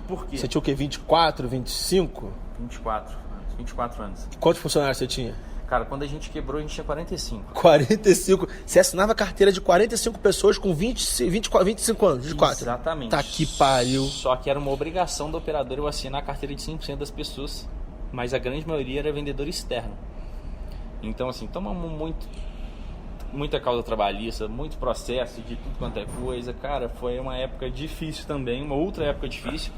Por quê? Você tinha o quê? 24, 25? 24 anos. Quantos funcionários você tinha? Cara, quando a gente quebrou, a gente tinha 45. 45. Você assinava carteira de 45 pessoas com 25 anos, 24. Exatamente. Tá que pariu. Só que era uma obrigação do operador eu assinar a carteira de 100% das pessoas, mas a grande maioria era vendedor externo. Então, assim, tomamos muita causa trabalhista, muito processo de tudo quanto é coisa. Cara, foi uma época difícil também, uma outra época difícil.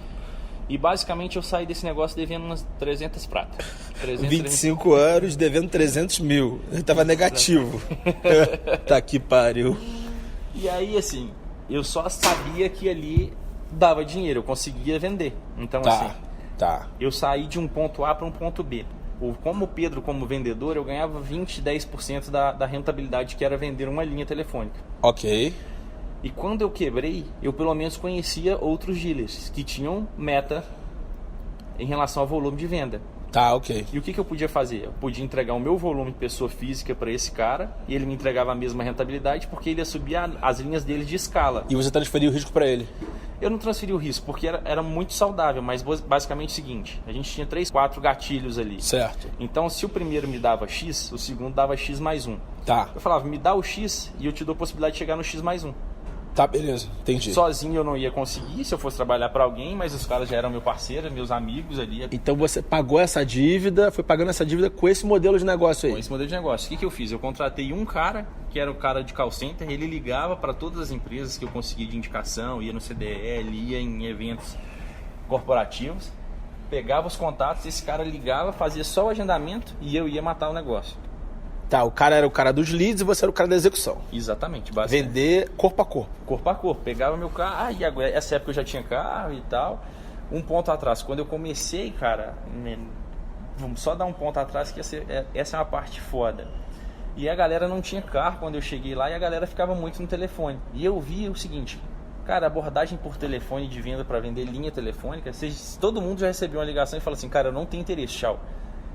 E basicamente eu saí desse negócio devendo umas 300 pratas. 25 anos devendo 300 mil. Eu tava negativo. Tá que pariu. E aí, assim, eu só sabia que ali dava dinheiro, eu conseguia vender. Então, eu saí de um ponto A para um ponto B. Como Pedro, como vendedor, eu ganhava 10% da rentabilidade que era vender uma linha telefônica. Ok. E quando eu quebrei, eu pelo menos conhecia outros dealers que tinham meta em relação ao volume de venda. Tá, ok. E o que eu podia fazer? Eu podia entregar o meu volume de pessoa física para esse cara e ele me entregava a mesma rentabilidade porque ele ia subir as linhas dele de escala. E você transferiu o risco para ele? Eu não transferi o risco porque era muito saudável, mas basicamente é o seguinte, a gente tinha 3, 4 gatilhos ali. Certo. Então se o primeiro me dava X, o segundo dava X mais 1. Tá. Eu falava, me dá o X e eu te dou a possibilidade de chegar no X mais 1. Tá, beleza, entendi. Sozinho eu não ia conseguir se eu fosse trabalhar para alguém, mas os caras já eram meu parceiro, meus amigos ali. Então você pagou essa dívida, foi pagando essa dívida com esse modelo de negócio aí? Com esse modelo de negócio. O que eu fiz? Eu contratei um cara, que era o cara de call center, ele ligava para todas as empresas que eu conseguia de indicação, ia no CDL, ia em eventos corporativos, pegava os contatos, esse cara ligava, fazia só o agendamento e eu ia matar o negócio. Tá, o cara era o cara dos leads e você era o cara da execução. Exatamente, basicamente. Vender corpo a corpo. Corpo a corpo. Pegava meu carro, e agora, essa época eu já tinha carro e tal. Um ponto atrás, quando eu comecei, cara, vamos só dar um ponto atrás que essa é uma parte foda. E a galera não tinha carro quando eu cheguei lá e a galera ficava muito no telefone. E eu vi o seguinte, cara, abordagem por telefone de venda para vender linha telefônica, todo mundo já recebeu uma ligação e falou assim, cara, eu não tenho interesse, tchau.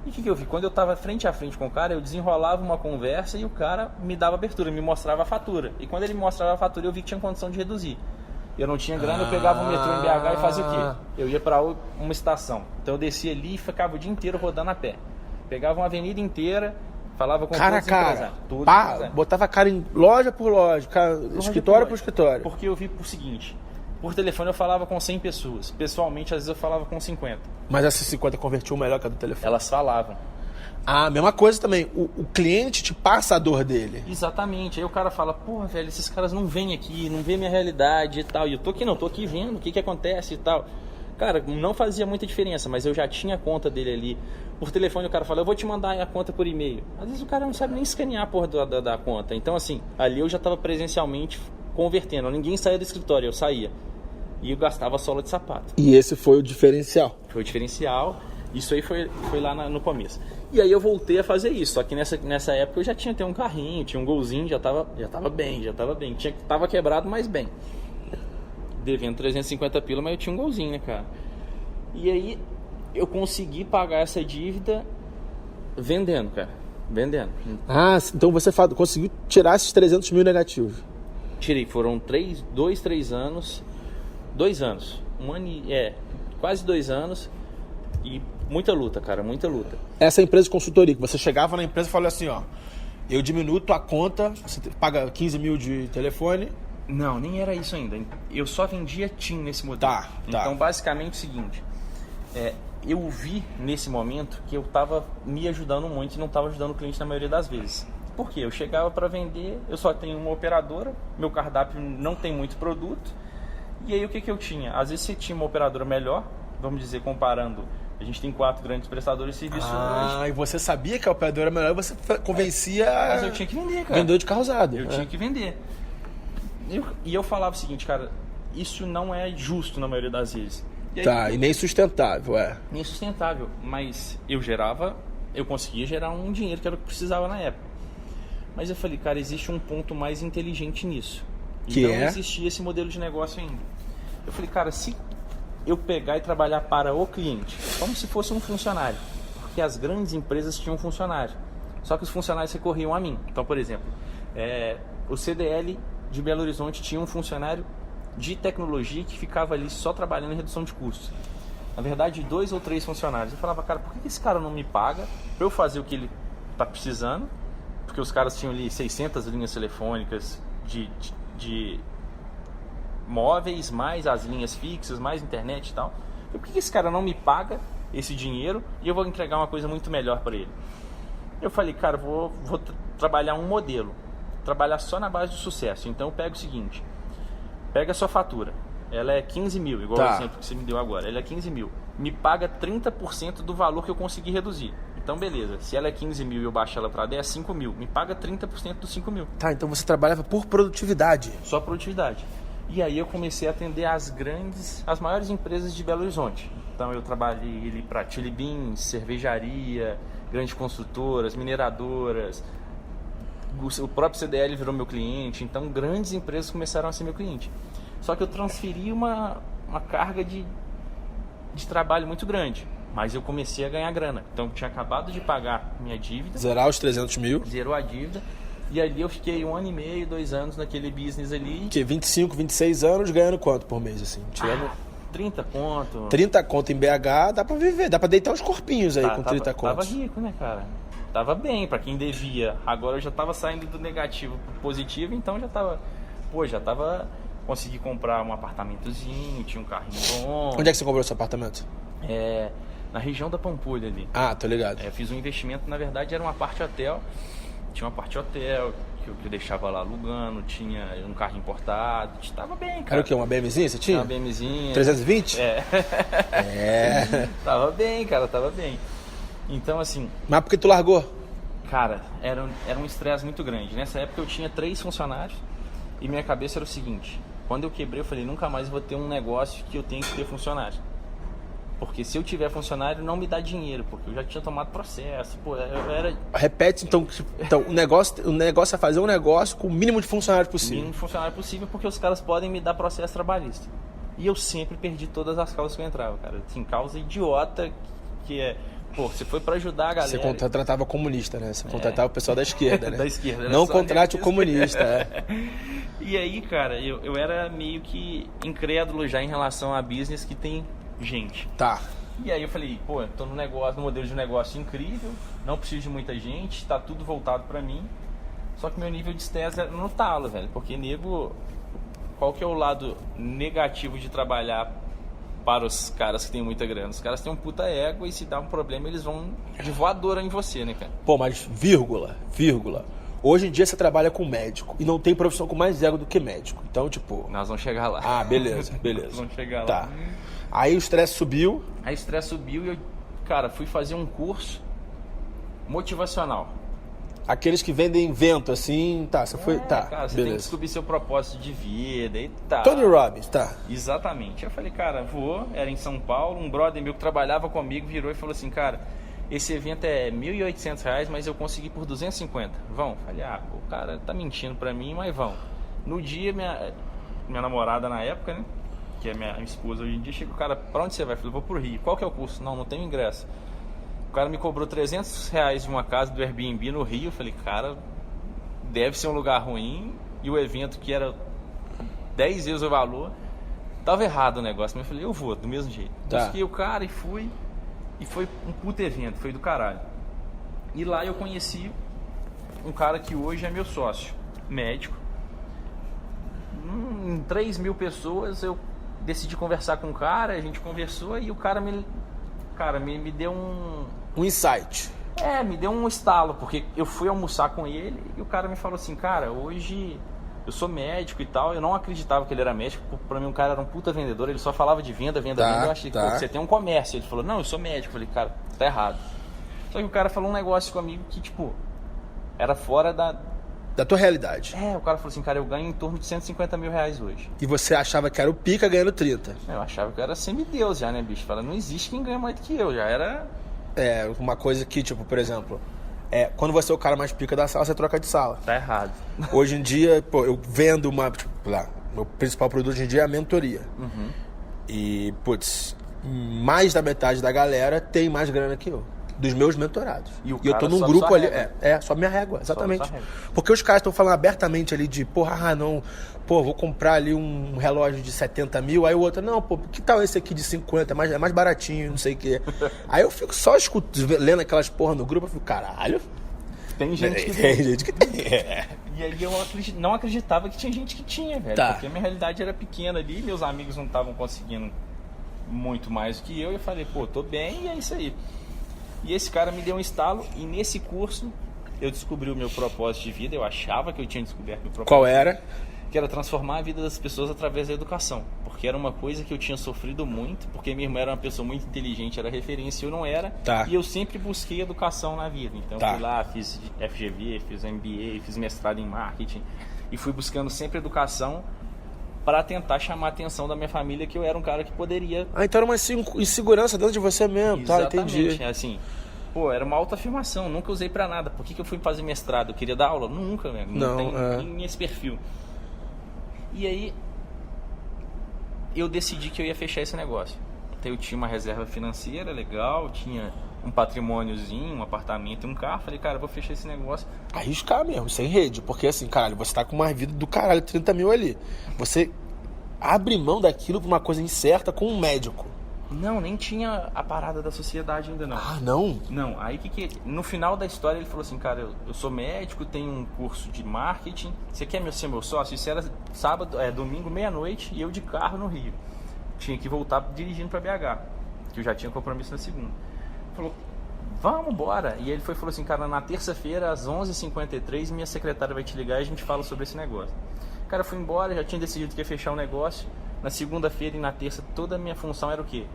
E o que eu vi? Quando eu estava frente a frente com o cara, eu desenrolava uma conversa e o cara me dava abertura, me mostrava a fatura. E quando ele me mostrava a fatura, eu vi que tinha condição de reduzir. Eu não tinha grana, eu pegava o metrô em BH e fazia o quê? Eu ia para uma estação. Então eu descia ali e ficava o dia inteiro rodando a pé. Pegava uma avenida inteira, falava com cara, todos os empresários. Pá, botava a cara em loja por loja, escritório por escritório. Porque eu vi o seguinte... Por telefone eu falava com 100 pessoas. Pessoalmente, às vezes eu falava com 50. Mas essa 50 convertiu melhor que a do telefone? Elas falavam. Ah, mesma coisa também. O cliente te passa a dor dele. Exatamente. Aí o cara fala, porra, velho, esses caras não vêm aqui, não vê minha realidade e tal. E eu tô aqui vendo o que acontece e tal. Cara, não fazia muita diferença, mas eu já tinha a conta dele ali. Por telefone o cara fala, eu vou te mandar a conta por e-mail. Às vezes o cara não sabe nem escanear a porra da conta. Então, assim, ali eu já estava presencialmente convertendo. Ninguém saía do escritório, eu saía. E eu gastava sola de sapato. E esse foi o diferencial? Foi o diferencial. Isso aí foi lá no começo. E aí eu voltei a fazer isso. Só que nessa época eu já tinha até um carrinho, tinha um golzinho, já tava bem. Tava quebrado, mas bem. Devendo 350 pila, mas eu tinha um golzinho, né, cara? E aí eu consegui pagar essa dívida vendendo, cara. Vendendo. Ah, então você conseguiu tirar esses 300 mil negativos? Tirei. Foram 3 anos... 2 anos, quase 2 anos e muita luta, cara, muita luta. Essa empresa de consultoria, que você chegava na empresa e falou assim, ó, eu diminuo tua conta, você paga 15 mil de telefone. Não, nem era isso ainda, eu só vendia TIM nesse modelo. Tá. Então basicamente é o seguinte, eu vi nesse momento que eu tava me ajudando muito e não tava ajudando o cliente na maioria das vezes. Por quê? Eu chegava para vender, eu só tenho uma operadora, meu cardápio não tem muito produto. E aí o que eu tinha? Às vezes você tinha uma operadora melhor, vamos dizer, comparando, a gente tem 4 grandes prestadores de serviço hoje. E você sabia que a operadora era melhor e você convencia... Mas eu tinha que vender, cara. Vendedor de carro usado. Eu tinha que vender. E eu falava o seguinte, cara, isso não é justo na maioria das vezes. E nem sustentável, Nem sustentável, mas eu conseguia gerar um dinheiro que era o que precisava na época. Mas eu falei, cara, existe um ponto mais inteligente nisso. E não existia esse modelo de negócio ainda. Eu falei, cara, se eu pegar e trabalhar para o cliente, como se fosse um funcionário, porque as grandes empresas tinham funcionário, só que os funcionários recorriam a mim. Então, por exemplo, o CDL de Belo Horizonte tinha um funcionário de tecnologia que ficava ali só trabalhando em redução de custos. Na verdade, 2 ou 3 funcionários. Eu falava, cara, por que esse cara não me paga para eu fazer o que ele tá precisando, porque os caras tinham ali 600 linhas telefônicas de móveis, mais as linhas fixas, mais internet e tal. Por que esse cara não me paga esse dinheiro e eu vou entregar uma coisa muito melhor para ele? Eu falei, cara, vou trabalhar um modelo, trabalhar só na base do sucesso. Então eu pego o seguinte, pega a sua fatura, ela é 15 mil, igual o exemplo que você me deu agora, ela é 15 mil, me paga 30% do valor que eu consegui reduzir. Então beleza, se ela é 15 mil e eu baixo ela para 10, 5 mil, me paga 30% dos 5 mil. Tá, então você trabalhava por produtividade. Só produtividade. E aí eu comecei a atender as maiores empresas de Belo Horizonte. Então eu trabalhei ali para Chili Beans, cervejaria, grandes construtoras, mineradoras. O próprio CDL virou meu cliente. Então grandes empresas começaram a ser meu cliente. Só que eu transferi uma carga de trabalho muito grande. Mas eu comecei a ganhar grana. Então eu tinha acabado de pagar minha dívida. Zerar os 300 mil. Zerou a dívida. E ali eu fiquei 1 ano e meio, 2 anos naquele business ali. Que 25, 26 anos, ganhando quanto por mês, assim? Tirando... 30 conto. 30 conto em BH, dá pra viver, dá pra deitar uns corpinhos aí com 30 contos. Tava rico, né, cara? Tava bem, pra quem devia. Agora eu já tava saindo do negativo pro positivo, então já tava... Consegui comprar um apartamentozinho, tinha um carrinho bom. Onde é que você comprou seu apartamento? Na região da Pampulha ali. Ah, tô ligado. Fiz um investimento, na verdade era uma parte hotel. Tinha uma parte hotel que eu deixava lá alugando, tinha um carro importado, tava bem, cara. Era o quê? Uma BMzinha você tinha? Uma BMzinha. 320? Tava bem, cara, tava bem. Então, assim... Mas por que tu largou? Cara, era um estresse muito grande. Nessa época eu tinha 3 funcionários e minha cabeça era o seguinte: quando eu quebrei, eu falei, nunca mais vou ter um negócio que eu tenho que ter funcionário. Porque se eu tiver funcionário, não me dá dinheiro, porque eu já tinha tomado processo. Pô, eu era... Repete, então o negócio é fazer um negócio com o mínimo de funcionário possível. O mínimo de funcionário possível, porque os caras podem me dar processo trabalhista. E eu sempre perdi todas as causas que eu entrava, cara. Tinha causa idiota que é... Pô, você foi pra ajudar a galera. Você contratava comunista, né? Você contratava o pessoal da esquerda, né? Da esquerda. Não contrate o comunista, E aí, cara, eu era meio que incrédulo já em relação a business que tem gente. Tá. E aí eu falei, pô, tô no modelo de negócio incrível, não preciso de muita gente, tá tudo voltado pra mim. Só que meu nível de estresse era no talo, velho. Porque nego... Qual que é o lado negativo de trabalhar para os caras que tem muita grana? Os caras têm um puta ego e se dá um problema eles vão de voadora em você, né, cara? Pô, mas vírgula. Hoje em dia você trabalha com médico e não tem profissão com mais ego do que médico. Então, tipo... Nós vamos chegar lá. Ah, beleza. Vamos chegar lá. Tá. Aí o estresse subiu. Aí o estresse subiu e eu, cara, fui fazer um curso motivacional. Aqueles que vendem vento, assim, tá, você foi... Tá, cara, você beleza. tem que descobrir seu propósito de vida e tal. Tony Robbins, tá. Exatamente. Eu falei, cara, era em São Paulo, um brother meu que trabalhava comigo virou e falou assim, cara, esse evento é R$1.800, mas eu consegui por 250. Vão? Falei, o cara tá mentindo pra mim, mas vão. No dia, minha namorada na época, né, que é minha esposa hoje em dia, chega o cara, pra onde você vai? Eu falei, vou pro Rio. Qual que é o curso? Não tenho ingresso. O cara me cobrou R$300 de uma casa do Airbnb no Rio. Eu falei, cara, deve ser um lugar ruim. E o evento, que era 10 vezes o valor, tava errado o negócio. Mas eu falei, eu vou, do mesmo jeito. Tá. Busquei o cara e fui. E foi um puto evento, foi do caralho. E lá eu conheci um cara que hoje é meu sócio, médico. Em 3 mil pessoas, eu decidi conversar com o cara. A gente conversou e o cara me deu um insight. Me deu um estalo, porque eu fui almoçar com ele e o cara me falou assim, cara, hoje eu sou médico e tal. Eu não acreditava que ele era médico, pra mim o cara era um puta vendedor, ele só falava de venda. Eu achei que você tem um comércio. Ele falou, não, eu sou médico. Eu falei, cara, tá errado. Só que o cara falou um negócio comigo que, tipo, era fora da tua realidade. O cara falou assim, cara, eu ganho em torno de R$150 mil hoje. E você achava que era o pica ganhando 30? Eu achava que eu era semideus já, né, bicho? Fala, não existe quem ganha mais do que eu, já era... Uma coisa que, tipo, por exemplo, quando você é o cara mais pica da sala, você troca de sala. Tá errado. Hoje em dia, pô, eu vendo meu principal produto hoje em dia é a mentoria. Uhum. E, putz, mais da metade da galera tem mais grana que eu. Dos meus mentorados. E eu tô num grupo ali. Só minha régua, exatamente. Porque os caras estão falando abertamente ali de, vou comprar ali um relógio de 70 mil. Aí o outro, não, que tal esse aqui de 50? É mais baratinho, não sei o quê. Aí eu fico só lendo aquelas porra no grupo, eu fico, caralho. Tem gente que tem. Gente que tem. E aí eu não acreditava que tinha gente que tinha, velho. Tá. Porque a minha realidade era pequena ali, meus amigos não estavam conseguindo muito mais do que eu. E eu falei, pô, tô bem e é isso aí. E esse cara me deu um estalo e nesse curso eu descobri o meu propósito de vida. Eu achava que eu tinha descoberto meu propósito. Qual era? Que era transformar a vida das pessoas através da educação. Porque era uma coisa que eu tinha sofrido muito, porque minha irmã era uma pessoa muito inteligente, era referência, eu não era. Tá. E eu sempre busquei educação na vida. Então Tá. fui lá, fiz FGV, fiz MBA, fiz mestrado em marketing. E fui buscando sempre educação para tentar chamar a atenção da minha família, que eu era um cara que poderia... Ah, então era uma insegurança dentro de você mesmo. Exatamente, tá, entendi. assim... Pô, era uma autoafirmação, nunca usei pra nada. Por que eu fui fazer mestrado? Eu queria dar aula? Nunca, velho. Não tem esse perfil. E aí, eu decidi que eu ia fechar esse negócio. Então, eu tinha uma reserva financeira legal, tinha um patrimôniozinho, um apartamento e um carro. Falei, cara, eu vou fechar esse negócio. Arriscar mesmo, sem rede. Porque assim, caralho, você tá com uma vida do caralho, 30 mil ali. Você abre mão daquilo pra uma coisa incerta com um médico. Não, nem tinha a parada da sociedade ainda não. Ah, não? Não, aí no final da história ele falou assim, cara, eu sou médico, tenho um curso de marketing, você quer ser meu sócio? Isso era domingo, meia-noite, e eu de carro no Rio. Tinha que voltar dirigindo pra BH, que eu já tinha compromisso na segunda. Ele falou, vamos embora. E ele falou assim, cara, na terça-feira, às 11h53, minha secretária vai te ligar e a gente fala sobre esse negócio. Cara, eu fui embora, já tinha decidido que ia fechar o negócio. Na segunda-feira e na terça, toda a minha função era o quê?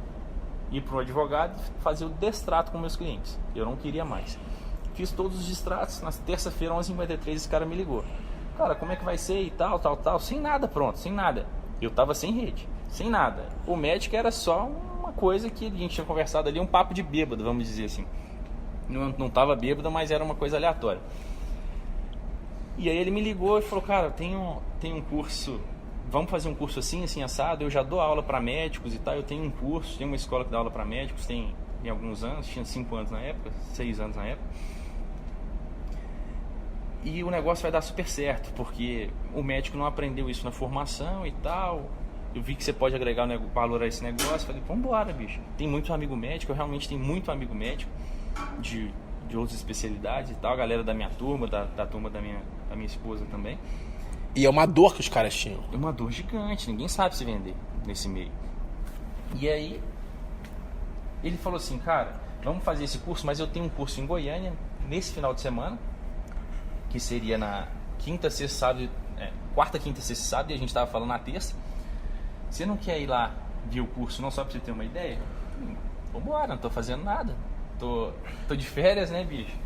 Ir para o advogado e fazer o destrato com meus clientes. Eu não queria mais. Fiz todos os destratos. Na terça-feira, 11h53, esse cara me ligou. Cara, como é que vai ser e tal. Sem nada pronto, sem nada. Eu tava sem rede, sem nada. O médico era só uma coisa que a gente tinha conversado ali, um papo de bêbado, vamos dizer assim. Não tava bêbado, mas era uma coisa aleatória. E aí ele me ligou e falou, cara, tem um curso... Vamos fazer um curso assim, assado. Eu já dou aula para médicos e tal. Eu tenho um curso, tem uma escola que dá aula para médicos, tem alguns anos, tinha 5 anos na época, 6 anos na época. E o negócio vai dar super certo, porque o médico não aprendeu isso na formação e tal. Eu vi que você pode agregar valor a esse negócio. Falei, vambora, bicho. Tem muito amigo médico, eu realmente tenho muito amigo médico de outras especialidades e tal. A galera da minha turma, da turma da minha esposa também. E é uma dor que os caras tinham. É uma dor gigante, ninguém sabe se vender nesse meio. E aí, ele falou assim, cara, vamos fazer esse curso, mas eu tenho um curso em Goiânia, nesse final de semana, que seria na quinta, sexta, sábado, quarta, quinta, sexta, sábado, e a gente tava falando na terça. Você não quer ir lá ver o curso, não só pra você ter uma ideia? Vambora, não tô fazendo nada. Tô de férias, né, bicho?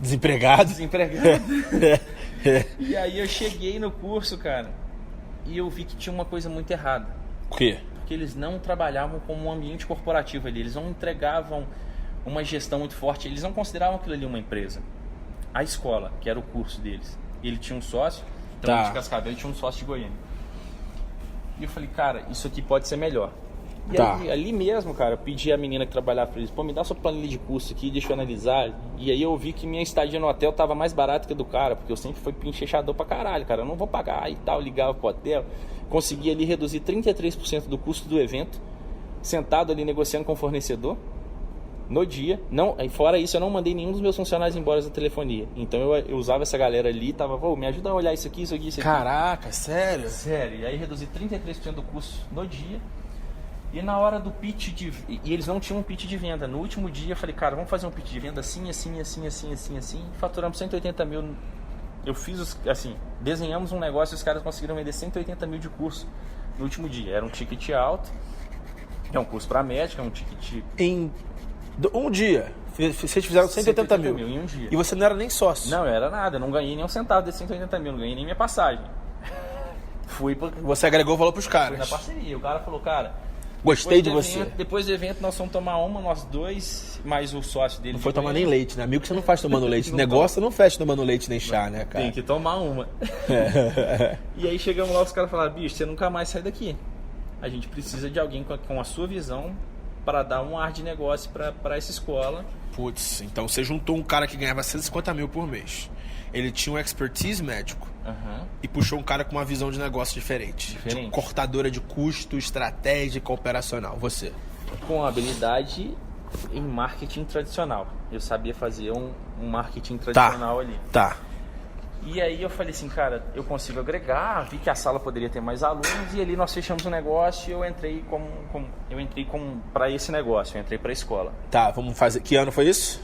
Desempregado. E aí eu cheguei no curso, cara, e eu vi que tinha uma coisa muito errada. O quê? Porque eles não trabalhavam como um ambiente corporativo ali, eles não entregavam uma gestão muito forte, eles não consideravam aquilo ali uma empresa. A escola, que era o curso deles, ele tinha um sócio, então de Cascavel tinha um sócio de Goiânia. E eu falei, cara, isso aqui pode ser melhor. E aí, ali mesmo, cara, eu pedi a menina que trabalhava pra eles, pô, me dá sua planilha de curso aqui, deixa eu analisar. E aí eu vi que minha estadia no hotel tava mais barata que a do cara, porque eu sempre fui pinchechador pra caralho, cara, eu não vou pagar e tal, ligava pro hotel. Consegui ali reduzir 33% do custo do evento, sentado ali negociando com o fornecedor, no dia. Não, fora isso, eu não mandei nenhum dos meus funcionários embora da telefonia. Então eu usava essa galera ali e tava, pô, me ajuda a olhar isso aqui. Caraca, sério? Sério, e aí reduzi 33% do custo no dia. E na hora do pitch e eles não tinham um pitch de venda. No último dia eu falei, cara, vamos fazer um pitch de venda assim. Faturamos 180 mil. Eu fiz, desenhamos um negócio e os caras conseguiram vender 180 mil de curso no último dia. Era um ticket alto, é um curso para médica, é um ticket... Em um dia, vocês fizeram 180 mil em um dia. E você não era nem sócio? Não, eu era nada, eu não ganhei nem um centavo desses 180 mil, não ganhei nem minha passagem. Você agregou valor pros caras? Fui na parceria, o cara falou, cara... Gostei de você. Depois do evento nós fomos tomar nós dois, mais o sócio dele. Não foi tomar nem leite, né? Amigo que você não faz tomando leite. Negócio não fecha tomando leite nem chá, né, cara? Tem que tomar uma. E aí chegamos lá, os caras falaram, bicho, você nunca mais sai daqui. A gente precisa de alguém com a sua visão para dar um ar de negócio para essa escola. Putz, então você juntou um cara que ganhava 150 mil por mês. Ele tinha um expertise médico e puxou um cara com uma visão de negócio diferente. De cortadora de custo, estratégica, operacional. Você. Com habilidade em marketing tradicional. Eu sabia fazer um marketing tradicional ali. Tá. E aí eu falei assim, cara, eu consigo agregar, vi que a sala poderia ter mais alunos, e ali nós fechamos um negócio e eu entrei para esse negócio, eu entrei para a escola. Tá, vamos fazer. Que ano foi isso?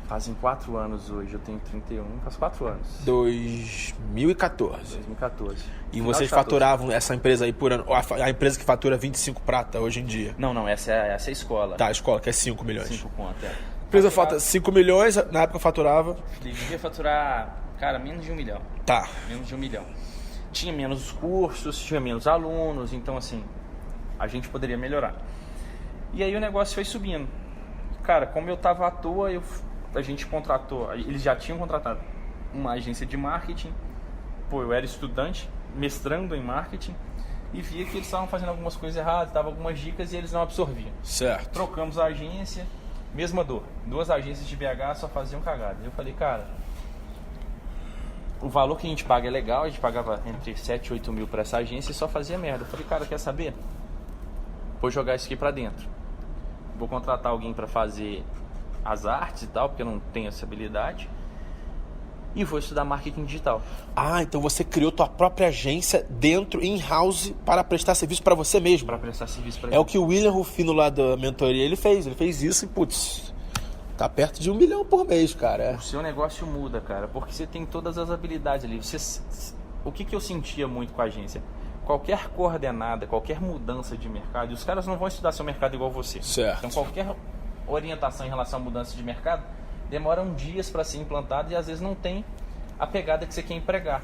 Fazem 4 anos hoje, eu tenho 31, faz 4 anos. 2014. 2014. E vocês faturavam essa empresa aí por ano? A empresa que fatura 25 prata hoje em dia? Não, essa é a escola. Tá, a escola que é 5 milhões. 5 conto, é. A empresa fatura 5 milhões, na época faturava? Devia faturar, cara, menos de 1 milhão. Tá. Menos de 1 milhão. Tinha menos cursos, tinha menos alunos, então assim, a gente poderia melhorar. E aí o negócio foi subindo. Cara, como eu tava à toa, a gente contratou, eles já tinham contratado uma agência de marketing. Pô, eu era estudante, mestrando em marketing, e via que eles estavam fazendo algumas coisas erradas, davam algumas dicas e eles não absorviam. Certo. Trocamos a agência, mesma dor. 2 agências de BH só faziam cagada. Eu falei, cara, o valor que a gente paga é legal, a gente pagava entre 7 e 8 mil para essa agência e só fazia merda. Eu falei, cara, quer saber? Vou jogar isso aqui pra dentro. Vou contratar alguém para fazer as artes e tal, porque eu não tenho essa habilidade. E vou estudar marketing digital. Ah, então você criou tua própria agência dentro, in-house, para prestar serviço para você mesmo. Para prestar serviço para É o que o William Rufino lá da mentoria, ele fez isso e putz, tá perto de 1 milhão por mês, cara. O seu negócio muda, cara, porque você tem todas as habilidades ali. O que eu sentia muito com a agência? Qualquer coordenada, qualquer mudança de mercado, e os caras não vão estudar seu mercado igual você. Certo. Então qualquer orientação em relação à mudança de mercado demoram dias para ser implantado e às vezes não tem a pegada que você quer empregar.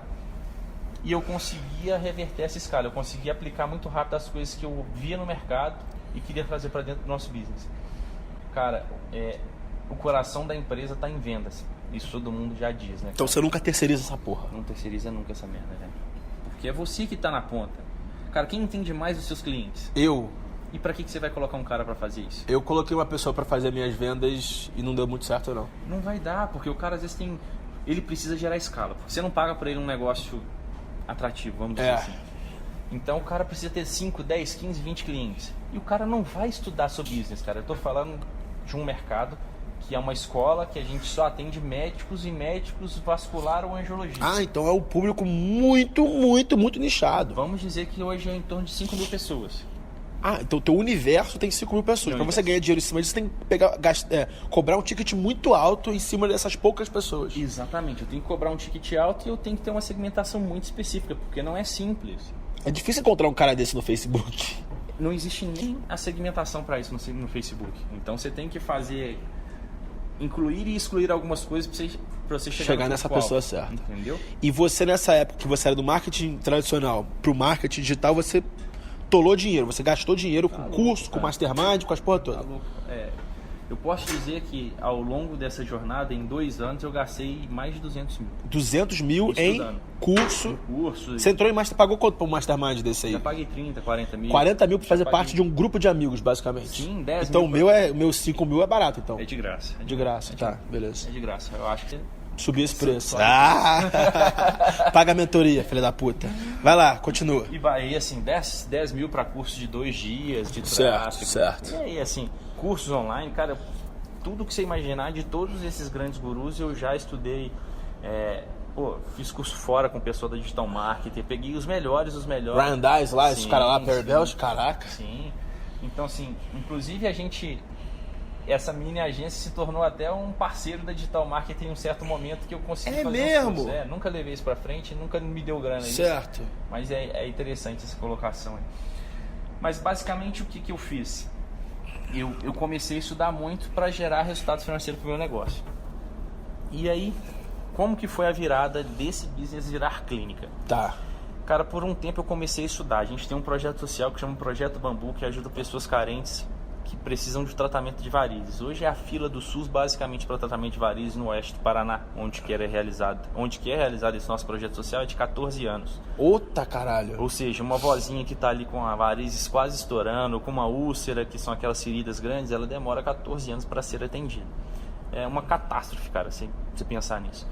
E eu conseguia reverter essa escala, eu conseguia aplicar muito rápido as coisas que eu via no mercado e queria trazer para dentro do nosso business. Cara, o coração da empresa está em vendas. Isso todo mundo já diz, né? Cara? Então você nunca terceiriza essa porra. Não terceiriza nunca essa merda, velho. Porque é você que está na ponta. Cara, quem entende mais dos seus clientes? Eu E pra que você vai colocar um cara pra fazer isso? Eu coloquei uma pessoa pra fazer minhas vendas e não deu muito certo, não. Não vai dar, porque o cara às vezes ele precisa gerar escala. Você não paga por ele um negócio atrativo, vamos dizer assim. Então o cara precisa ter 5, 10, 15, 20 clientes. E o cara não vai estudar sobre business, cara. Eu tô falando de um mercado que é uma escola que a gente só atende médicos e médicos vascular ou angiologista. Ah, então é um público muito, muito, muito nichado. Vamos dizer que hoje é em torno de 5 mil pessoas. Ah, então o teu universo tem 5 mil pessoas. Para você ganhar dinheiro em cima disso, você tem que cobrar um ticket muito alto em cima dessas poucas pessoas. Exatamente. Eu tenho que cobrar um ticket alto e eu tenho que ter uma segmentação muito específica, porque não é simples. É difícil encontrar um cara desse no Facebook. Não existe nem a segmentação para isso no Facebook. Então você tem que incluir e excluir algumas coisas para você chegar nessa pessoa certa. Entendeu? E você, nessa época que você era do marketing tradicional pro marketing digital, você tolou dinheiro, você gastou dinheiro com curso, com mastermind, com as porra toda. Tá louco. Eu posso dizer que ao longo dessa jornada, em 2 anos, eu gastei mais de 200 mil. 200 mil em curso. Você entrou em master, pagou quanto para um mastermind desse aí? Já paguei 30, 40 mil. 40 mil para fazer parte de um grupo de amigos, basicamente. Sim, 10 então, mil. Então o meu 5 mil é barato, então. É de graça. De graça, tá, beleza. É de graça, eu acho que... Subir esse preço. Paga a mentoria, filha da puta. Vai lá, continua. E vai, assim, 10 mil para curso de 2 dias, de tráfego. Certo. E aí, assim, cursos online, cara, tudo que você imaginar de todos esses grandes gurus eu já estudei. Fiz curso fora com pessoa da Digital Marketing, peguei os melhores. Ryan Dice lá, esses caras lá, Peribels, caraca. Sim. Então, assim, inclusive essa mini agência se tornou até um parceiro da Digital Marketing em um certo momento que eu consegui fazer mesmo? uns cursos. Nunca levei isso pra frente, nunca me deu grana isso. Certo. Mas é interessante essa colocação aí. Mas basicamente o que eu fiz? Eu comecei a estudar muito para gerar resultados financeiros pro meu negócio. E aí, como que foi a virada desse business virar clínica? Tá. Cara, por um tempo eu comecei a estudar. A gente tem um projeto social que chama Projeto Bambu, que ajuda pessoas carentes que precisam de tratamento de varizes. Hoje é a fila do SUS basicamente para tratamento de varizes no oeste do Paraná, onde que é realizado esse nosso projeto social é de 14 anos. Ota caralho! Ou seja, uma vozinha que está ali com a varizes quase estourando, ou com uma úlcera, que são aquelas feridas grandes, ela demora 14 anos para ser atendida. É uma catástrofe, cara, se você pensar nisso.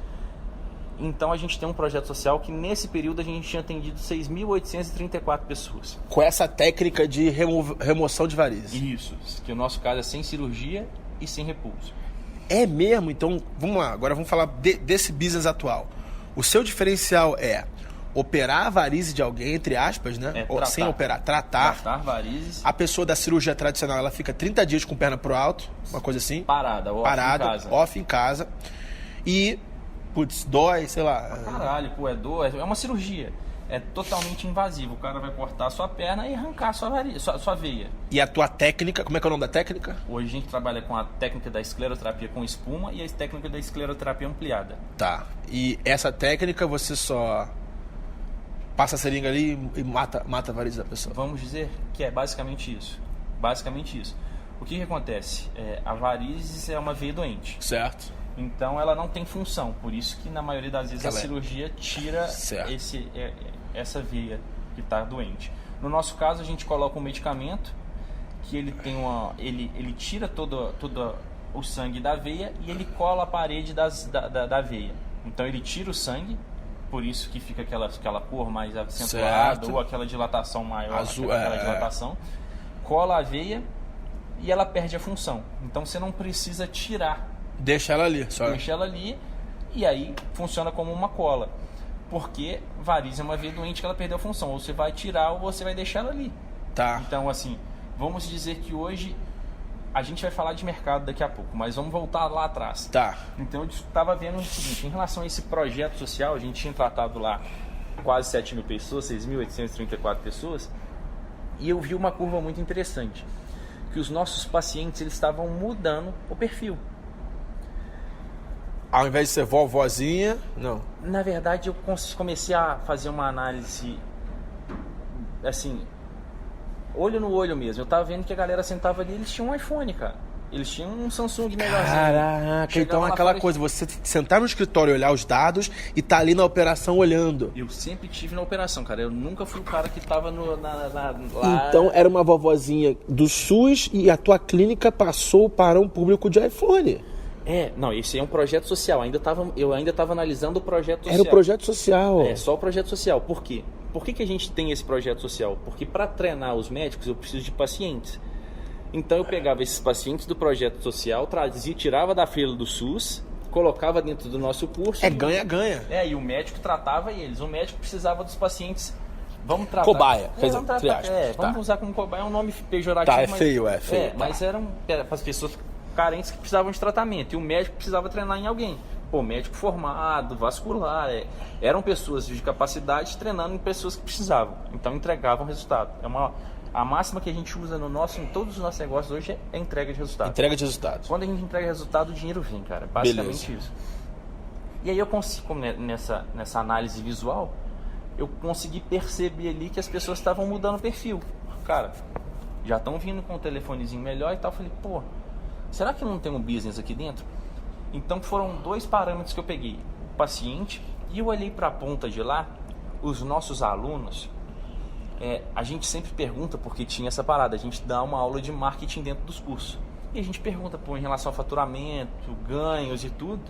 Então a gente tem um projeto social que nesse período a gente tinha atendido 6.834 pessoas. Com essa técnica de remoção de varizes. Isso, que o nosso caso é sem cirurgia e sem repulso. É mesmo? Então, vamos lá. Agora vamos falar desse business atual. O seu diferencial é operar a varize de alguém, entre aspas, né? Tratar. Sem operar, tratar varizes. A pessoa da cirurgia tradicional, ela fica 30 dias com perna pro alto, uma coisa assim. Parada, off em casa. E, putz, dói, sei lá. Caralho, pô, é dor, é uma cirurgia. É totalmente invasivo. O cara vai cortar a sua perna e arrancar a sua veia. E a tua técnica, como é que é o nome da técnica? Hoje a gente trabalha com a técnica da escleroterapia com espuma e a técnica da escleroterapia ampliada. Tá. E essa técnica você só passa a seringa ali e mata a variz da pessoa. Vamos dizer que é basicamente isso. Basicamente isso. O que acontece? A varizes é uma veia doente. Certo. Então ela não tem função. Por isso que na maioria das vezes a cirurgia tira essa veia que está doente. No nosso caso a gente coloca um medicamento que ele tem ele tira todo o sangue da veia e ele cola a parede da veia. Então ele tira o sangue. Por isso que fica aquela cor mais acentuada, ou aquela dilatação maior, azul, aquela dilatação. Cola a veia e ela perde a função. Então você não precisa tirar. Deixa ela ali. Deixa ela ali e aí funciona como uma cola. Porque variz é uma veia doente que ela perdeu a função. Ou você vai tirar ou você vai deixar ela ali. Tá. Então assim, vamos dizer que hoje a gente vai falar de mercado daqui a pouco, mas vamos voltar lá atrás. Tá. Então eu estava vendo o seguinte, em relação a esse projeto social, a gente tinha tratado lá quase 7.000 pessoas, 6.834 pessoas, e eu vi uma curva muito interessante, que os nossos pacientes eles estavam mudando o perfil. Ao invés de ser vovozinha, não. Na verdade, eu comecei a fazer uma análise, assim, olho no olho mesmo. Eu tava vendo que a galera sentava ali, eles tinham um iPhone, cara. Eles tinham um Samsung melhorzinho. Caraca, então aquela coisa, você sentar no escritório e olhar os dados e tá ali na operação olhando. Eu sempre tive na operação, cara. Eu nunca fui o cara que tava lá. Então era uma vovozinha do SUS e a tua clínica passou para um público de iPhone. Não, esse é um projeto social. Eu ainda tava analisando o projeto social. Era o projeto social. É, só o projeto social. Por quê? Por que a gente tem esse projeto social? Porque para treinar os médicos eu preciso de pacientes. Então eu pegava esses pacientes do projeto social, trazia, tirava da fila do SUS, colocava dentro do nosso curso. Ganha-ganha. E o médico tratava eles. O médico precisava dos pacientes. Vamos tratar. Cobaia. Vamos usar como cobaia, é um nome pejorativo. Tá, é feio. Mas eram para as pessoas carentes que precisavam de tratamento. E o médico precisava treinar em alguém. Médico formado, vascular. Eram pessoas de capacidade treinando em pessoas que precisavam. Então entregavam resultado. A máxima que a gente usa em todos os nossos negócios hoje é entrega de resultado. Entrega de resultados. Quando a gente entrega resultado, o dinheiro vem, cara. Basicamente isso. E aí eu consigo, nessa análise visual, eu consegui perceber ali que as pessoas estavam mudando o perfil. Cara, já estão vindo com um telefonezinho melhor e tal. Eu falei, será que não tem um business aqui dentro? Então foram 2 parâmetros que eu peguei. O paciente, e eu olhei para a ponta de lá, os nossos alunos, a gente sempre pergunta, porque tinha essa parada, a gente dá uma aula de marketing dentro dos cursos. E a gente pergunta, em relação ao faturamento, ganhos e tudo.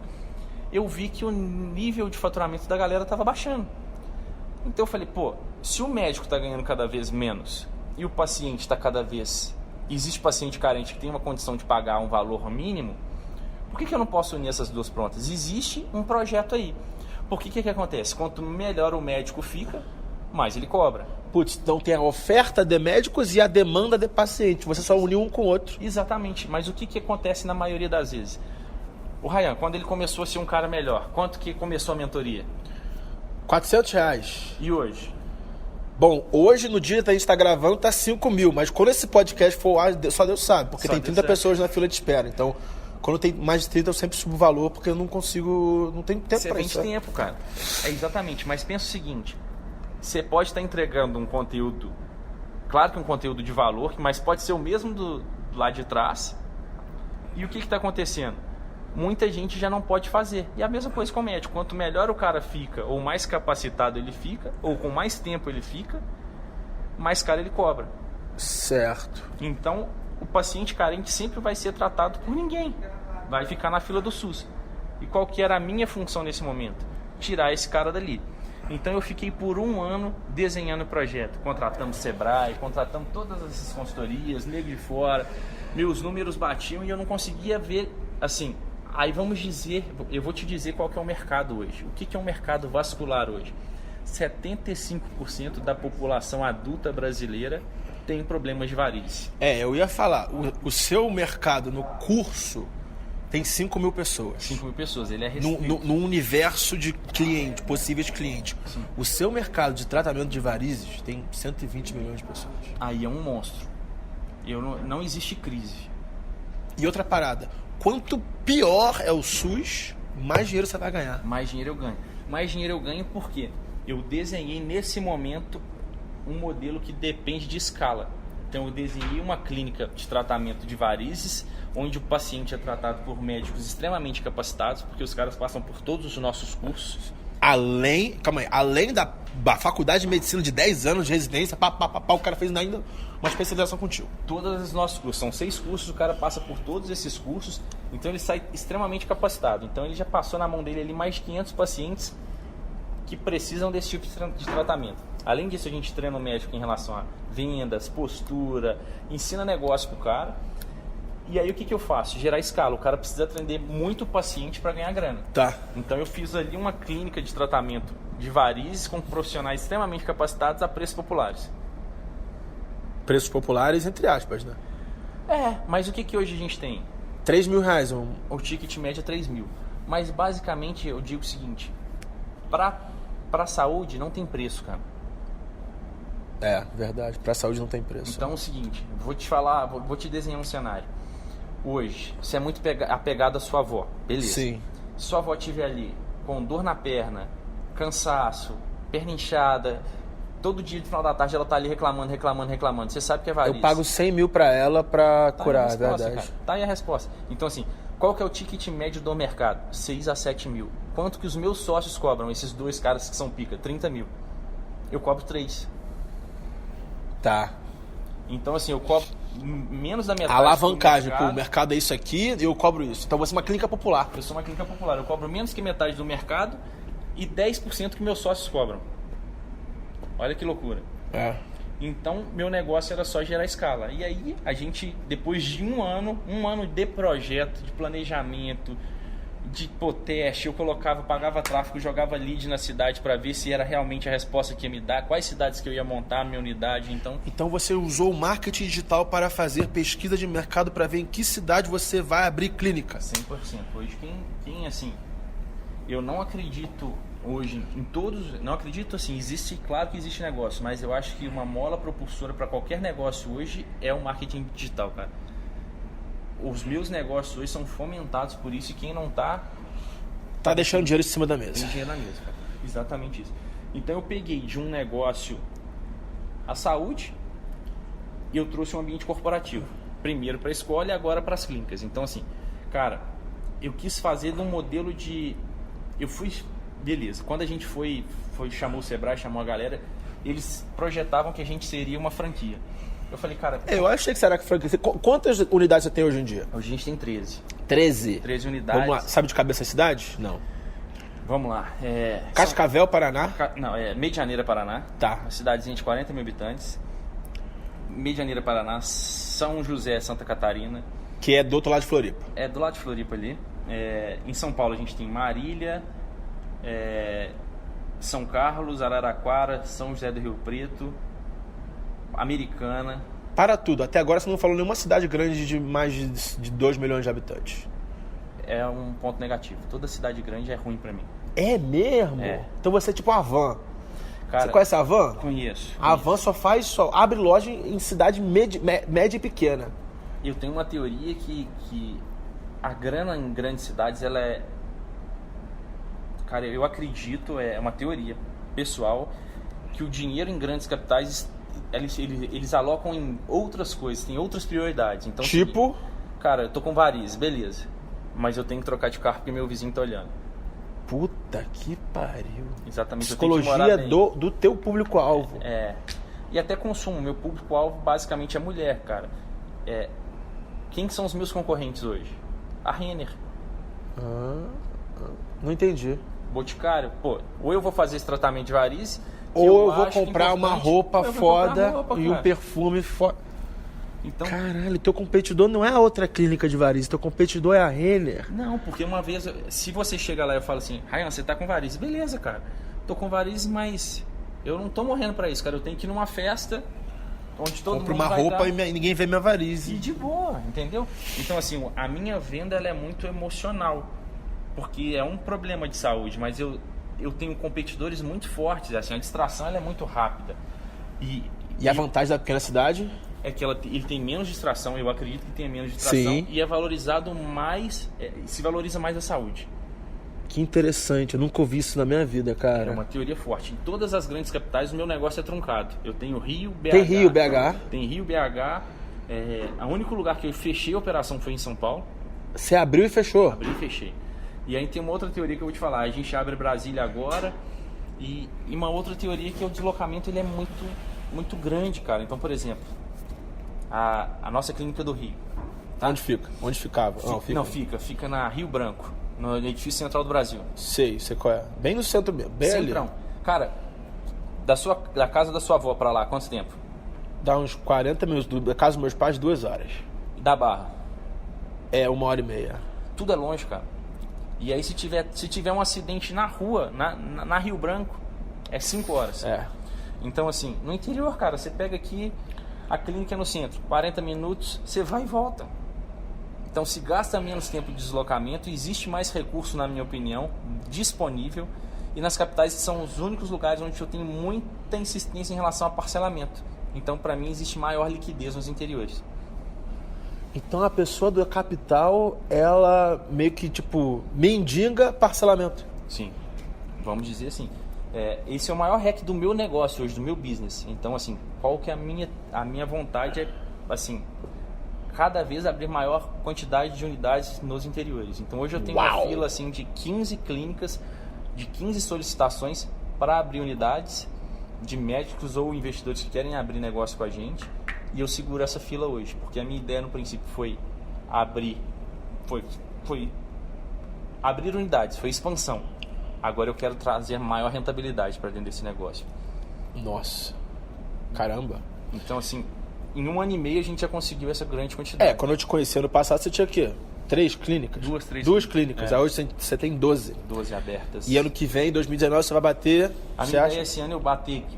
Eu vi que o nível de faturamento da galera estava baixando. Então eu falei, se o médico está ganhando cada vez menos e o paciente está cada vez... Existe paciente carente que tem uma condição de pagar um valor mínimo, por que eu não posso unir essas duas prontas? Existe um projeto aí. Porque o que acontece? Quanto melhor o médico fica, mais ele cobra. Então tem a oferta de médicos e a demanda de pacientes. Você só uniu um com o outro. Exatamente. Mas o que acontece na maioria das vezes? O Ryan, quando ele começou a ser um cara melhor, quanto que começou a mentoria? R$400. E hoje? Bom, hoje no dia que a gente está gravando tá 5.000, mas quando esse podcast for ar, só Deus sabe, porque tem 30 pessoas na fila de espera. Então, quando tem mais de 30 eu sempre subo o valor, porque eu não consigo, não tenho tempo para isso. Você tem tempo, cara. Exatamente, mas pensa o seguinte, você pode estar entregando um conteúdo, claro que um conteúdo de valor, mas pode ser o mesmo do lá de trás. E o que está acontecendo? Muita gente já não pode fazer. E a mesma coisa com o médico. Quanto melhor o cara fica, ou mais capacitado ele fica, ou com mais tempo ele fica, mais caro ele cobra. Certo. Então, o paciente carente sempre vai ser tratado por ninguém. Vai ficar na fila do SUS. E qual que era a minha função nesse momento? tirar esse cara dali. Então eu fiquei por 1 ano desenhando o projeto. Contratamos Sebrae, contratamos todas essas consultorias, nego de fora. Meus números batiam e eu não conseguia ver, assim... Aí vamos dizer, eu vou te dizer qual que é o mercado hoje. O que é um mercado vascular hoje? 75% da população adulta brasileira tem problemas de varizes. Eu ia falar, o seu mercado no curso tem 5 mil pessoas. 5 mil pessoas, ele é restrito. No universo de clientes, possíveis clientes. Sim. O seu mercado de tratamento de varizes tem 120 milhões de pessoas. Aí é um monstro. Não existe crise. E outra parada, quanto pior é o SUS, mais dinheiro você vai ganhar. Mais dinheiro eu ganho. Mais dinheiro eu ganho porque eu desenhei nesse momento um modelo que depende de escala. Então eu desenhei uma clínica de tratamento de varizes, onde o paciente é tratado por médicos extremamente capacitados, porque os caras passam por todos os nossos cursos. Além da faculdade de medicina de 10 anos de residência, o cara fez ainda uma especialização contigo. Todos os nossos cursos, são 6 cursos, o cara passa por todos esses cursos, então ele sai extremamente capacitado. Então ele já passou na mão dele ali mais de 500 pacientes que precisam desse tipo de tratamento. Além disso, a gente treina o médico em relação a vendas, postura, ensina negócio pro cara. E aí o que eu faço? Gerar escala. O cara precisa atender muito paciente para ganhar grana. Tá. Então eu fiz ali uma clínica de tratamento de varizes com profissionais extremamente capacitados a preços populares. Preços populares, entre aspas, né? Mas o que hoje a gente tem? 3 mil reais. O ticket médio é 3 mil. Mas basicamente eu digo o seguinte, para saúde não tem preço, cara. Verdade. Pra saúde não tem preço. Então é o seguinte, vou te falar, vou te desenhar um cenário. Hoje, você é muito apegado à sua avó, beleza? Sim. Se sua avó estiver ali com dor na perna, cansaço, perna inchada, todo dia no final da tarde ela tá ali reclamando. Você sabe que é varizes. Eu pago 100 mil pra ela pra curar, é verdade. Cara. Tá aí a resposta. Então assim, qual que é o ticket médio do mercado? 6 a 7 mil. Quanto que os meus sócios cobram? Esses 2 caras que são pica? 30 mil. Eu cobro 3. Tá. Então assim, eu cobro menos da metade. A alavancagem, o mercado é isso aqui e eu cobro isso. Então você é uma clínica popular. Eu sou uma clínica popular. Eu cobro menos que metade do mercado e 10% que meus sócios cobram. Olha que loucura. Então, meu negócio era só gerar escala. E aí, a gente, depois de um ano de projeto, de planejamento, de teste, eu pagava tráfego, jogava lead na cidade para ver se era realmente a resposta que ia me dar, quais cidades que eu ia montar a minha unidade. Então você usou o marketing digital para fazer pesquisa de mercado para ver em que cidade você vai abrir clínica. 100%. Hoje, quem assim, eu não acredito hoje em todos, não acredito assim, claro que existe negócio, mas eu acho que uma mola propulsora para qualquer negócio hoje é o marketing digital, cara. Os meus negócios hoje são fomentados por isso e quem não tá deixando dinheiro em cima da mesa. Tem dinheiro na mesa, cara. Exatamente isso. Então eu peguei de um negócio a saúde e eu trouxe um ambiente corporativo. Primeiro para a escola e agora para as clínicas. Então assim, cara, eu quis fazer de um modelo de... Beleza, quando a gente chamou o Sebrae, chamou a galera, eles projetavam que a gente seria uma franquia. Eu falei, cara... Eu achei que será que franquia... Quantas unidades você tem hoje em dia? Hoje a gente tem 13. 13? 13 unidades. Vamos lá. Sabe de cabeça a cidade? Não. Vamos lá. Cascavel, Paraná? Não, Medianeira, Paraná. Tá. Uma cidadezinha de 40 mil habitantes. Medianeira, Paraná. São José, Santa Catarina. Que é do outro lado de Floripa. É do lado de Floripa ali. Em São Paulo a gente tem Marília, São Carlos, Araraquara, São José do Rio Preto, Americana. Para tudo, até agora você não falou nenhuma cidade grande de mais de 2 milhões de habitantes. É um ponto negativo. Toda cidade grande é ruim pra mim. É mesmo? Então você é tipo a Havan. Cara, você conhece a Havan? Conheço. A Havan só abre loja em cidade média e pequena. Eu tenho uma teoria que a grana em grandes cidades, ela é... Cara, eu acredito, é uma teoria pessoal, que o dinheiro em grandes capitais, eles alocam em outras coisas, tem outras prioridades. Então, tipo? Assim, cara, eu tô com varizes, beleza. Mas eu tenho que trocar de carro porque meu vizinho tá olhando. Puta que pariu. Exatamente. Psicologia do teu público-alvo. E até consumo. Meu público-alvo basicamente é mulher, cara. Quem são os meus concorrentes hoje? A Renner. Não entendi. Boticário, pô, ou eu vou fazer esse tratamento de varizes, ou eu vou comprar uma roupa foda e um perfume foda. Então, caralho, teu competidor não é a outra clínica de varizes, teu competidor é a Renner. Não, porque uma vez, se você chega lá e eu falo assim, Ryan, você tá com varizes, beleza, cara, tô com varizes, mas eu não tô morrendo pra isso, cara, eu tenho que ir numa festa onde todo compro mundo uma vai roupa dar... e ninguém vê minha varize. E de boa, entendeu? Então, assim, a minha venda, ela é muito emocional, porque é um problema de saúde, mas eu tenho competidores muito fortes, assim, a distração ela é muito rápida. E a vantagem da pequena cidade? É que ele tem menos distração, eu acredito que tenha menos distração. Sim. E é valorizado mais, se valoriza mais a saúde. Que interessante, eu nunca ouvi isso na minha vida, cara. É uma teoria forte. Em todas as grandes capitais o meu negócio é truncado. Eu tenho Rio, BH. Tem Rio, BH? Tem Rio, BH. O único lugar que eu fechei a operação foi em São Paulo. Você abriu e fechou? Abri e fechei. E aí tem uma outra teoria que eu vou te falar. A gente abre Brasília agora. E uma outra teoria que é o deslocamento ele é muito, muito grande, cara. Então, por exemplo, a nossa clínica do Rio. Tá? Onde fica? Onde ficava? Fica na Rio Branco, no edifício central do Brasil. Sei qual é. Bem no centro mesmo, bem Centrão. Ali. Cara, da casa da sua avó pra lá, quanto tempo? Dá uns 40 minutos, da casa dos meus pais, 2 horas. E da Barra? É 1h30. Tudo é longe, cara. E aí se tiver um acidente na rua, na Rio Branco, é 5 horas. Então assim, no interior, cara, você pega aqui, a clínica é no centro, 40 minutos, você vai e volta. Então se gasta menos tempo de deslocamento, existe mais recurso, na minha opinião, disponível. E nas capitais são os únicos lugares onde eu tenho muita insistência em relação a parcelamento. Então para mim existe maior liquidez nos interiores. Então a pessoa da capital, ela meio que tipo mendiga parcelamento. Sim, vamos dizer assim. Esse é o maior hack do meu negócio hoje, do meu business. Então assim, qual que é a minha vontade é assim, cada vez abrir maior quantidade de unidades nos interiores. Então hoje eu tenho uma fila assim de 15 clínicas, de 15 solicitações para abrir unidades de médicos ou investidores que querem abrir negócio com a gente. E eu seguro essa fila hoje, porque a minha ideia no princípio foi abrir unidades, foi expansão. Agora eu quero trazer maior rentabilidade para dentro desse negócio. Nossa, caramba. Então assim, em 1 ano e meio a gente já conseguiu essa grande quantidade. Quando eu te conheci ano passado você tinha o quê? 3 clínicas? 2 clínicas. Hoje você tem 12. 12 abertas. E ano que vem, 2019, você vai bater... A minha ideia esse ano eu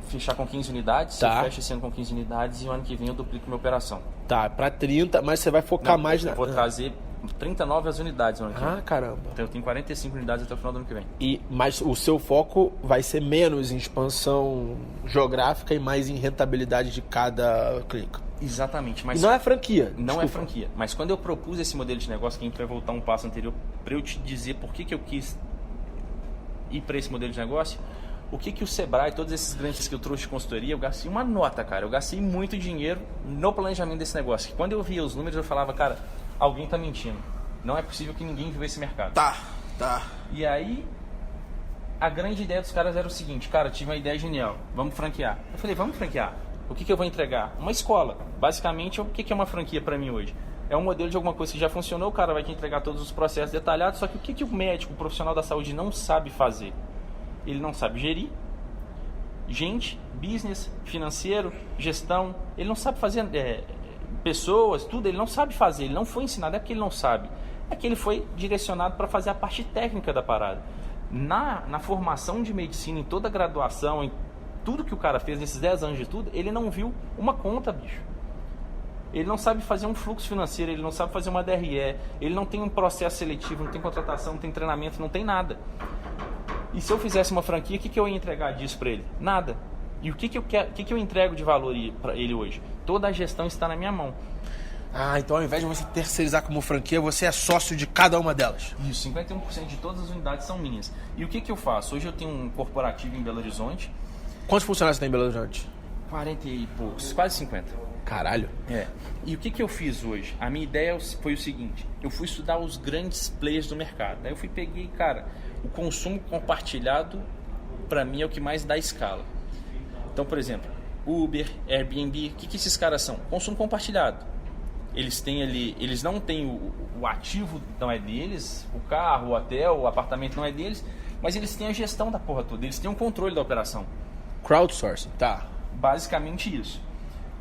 fechar com 15 unidades. Tá. Eu fecho esse ano com 15 unidades e o ano que vem eu duplico minha operação. Tá, pra 30, mas você vai focar mais Eu vou trazer 30 novas unidades no ano que vem. Caramba. Então eu tenho 45 unidades até o final do ano que vem. Mas o seu foco vai ser menos em expansão geográfica e mais em rentabilidade de cada clínica. Exatamente. Mas não é franquia. Não é franquia. Mas quando eu propus esse modelo de negócio, que a gente vai voltar um passo anterior, para eu te dizer por que eu quis ir para esse modelo de negócio, o que o Sebrae, todos esses grandes que eu trouxe de consultoria, eu gastei uma nota, cara. Eu gastei muito dinheiro no planejamento desse negócio. Quando eu via os números, eu falava, cara, alguém tá mentindo. Não é possível que ninguém viva esse mercado. Tá. E aí, a grande ideia dos caras era o seguinte, cara, tive uma ideia genial, vamos franquear. Eu falei, vamos franquear. O que eu vou entregar? Uma escola. Basicamente, o que é uma franquia para mim hoje? É um modelo de alguma coisa que já funcionou, o cara vai te entregar todos os processos detalhados, só que o que o médico, o profissional da saúde não sabe fazer? Ele não sabe gerir gente, business, financeiro, gestão, ele não sabe fazer pessoas, tudo, ele não sabe fazer, ele não foi ensinado, é porque ele não sabe. É que ele foi direcionado para fazer a parte técnica da parada. Na formação de medicina, em toda a graduação, em tudo que o cara fez nesses 10 anos de tudo, ele não viu uma conta, bicho. Ele não sabe fazer um fluxo financeiro, ele não sabe fazer uma DRE, ele não tem um processo seletivo, não tem contratação, não tem treinamento, não tem nada. E se eu fizesse uma franquia, o que eu ia entregar disso para ele? Nada. E o que eu entrego de valor para ele hoje? Toda a gestão está na minha mão. Então ao invés de você terceirizar como franquia, você é sócio de cada uma delas. Isso, 51% de todas as unidades são minhas. E o que eu faço? Hoje eu tenho um corporativo em Belo Horizonte. Quantos funcionários você tem em Belo Horizonte? 40 e poucos, quase 50. Caralho. E o que eu fiz hoje? A minha ideia foi o seguinte, eu fui estudar os grandes players do mercado. Daí eu peguei, cara, o consumo compartilhado, para mim, é o que mais dá escala. Então, por exemplo, Uber, Airbnb, o que esses caras são? Consumo compartilhado. Eles têm ali, eles não têm o ativo, não é deles, o carro, o hotel, o apartamento não é deles, Mas eles têm a gestão da porra toda, eles têm o controle da operação. Crowdsourcing, tá. Basicamente isso.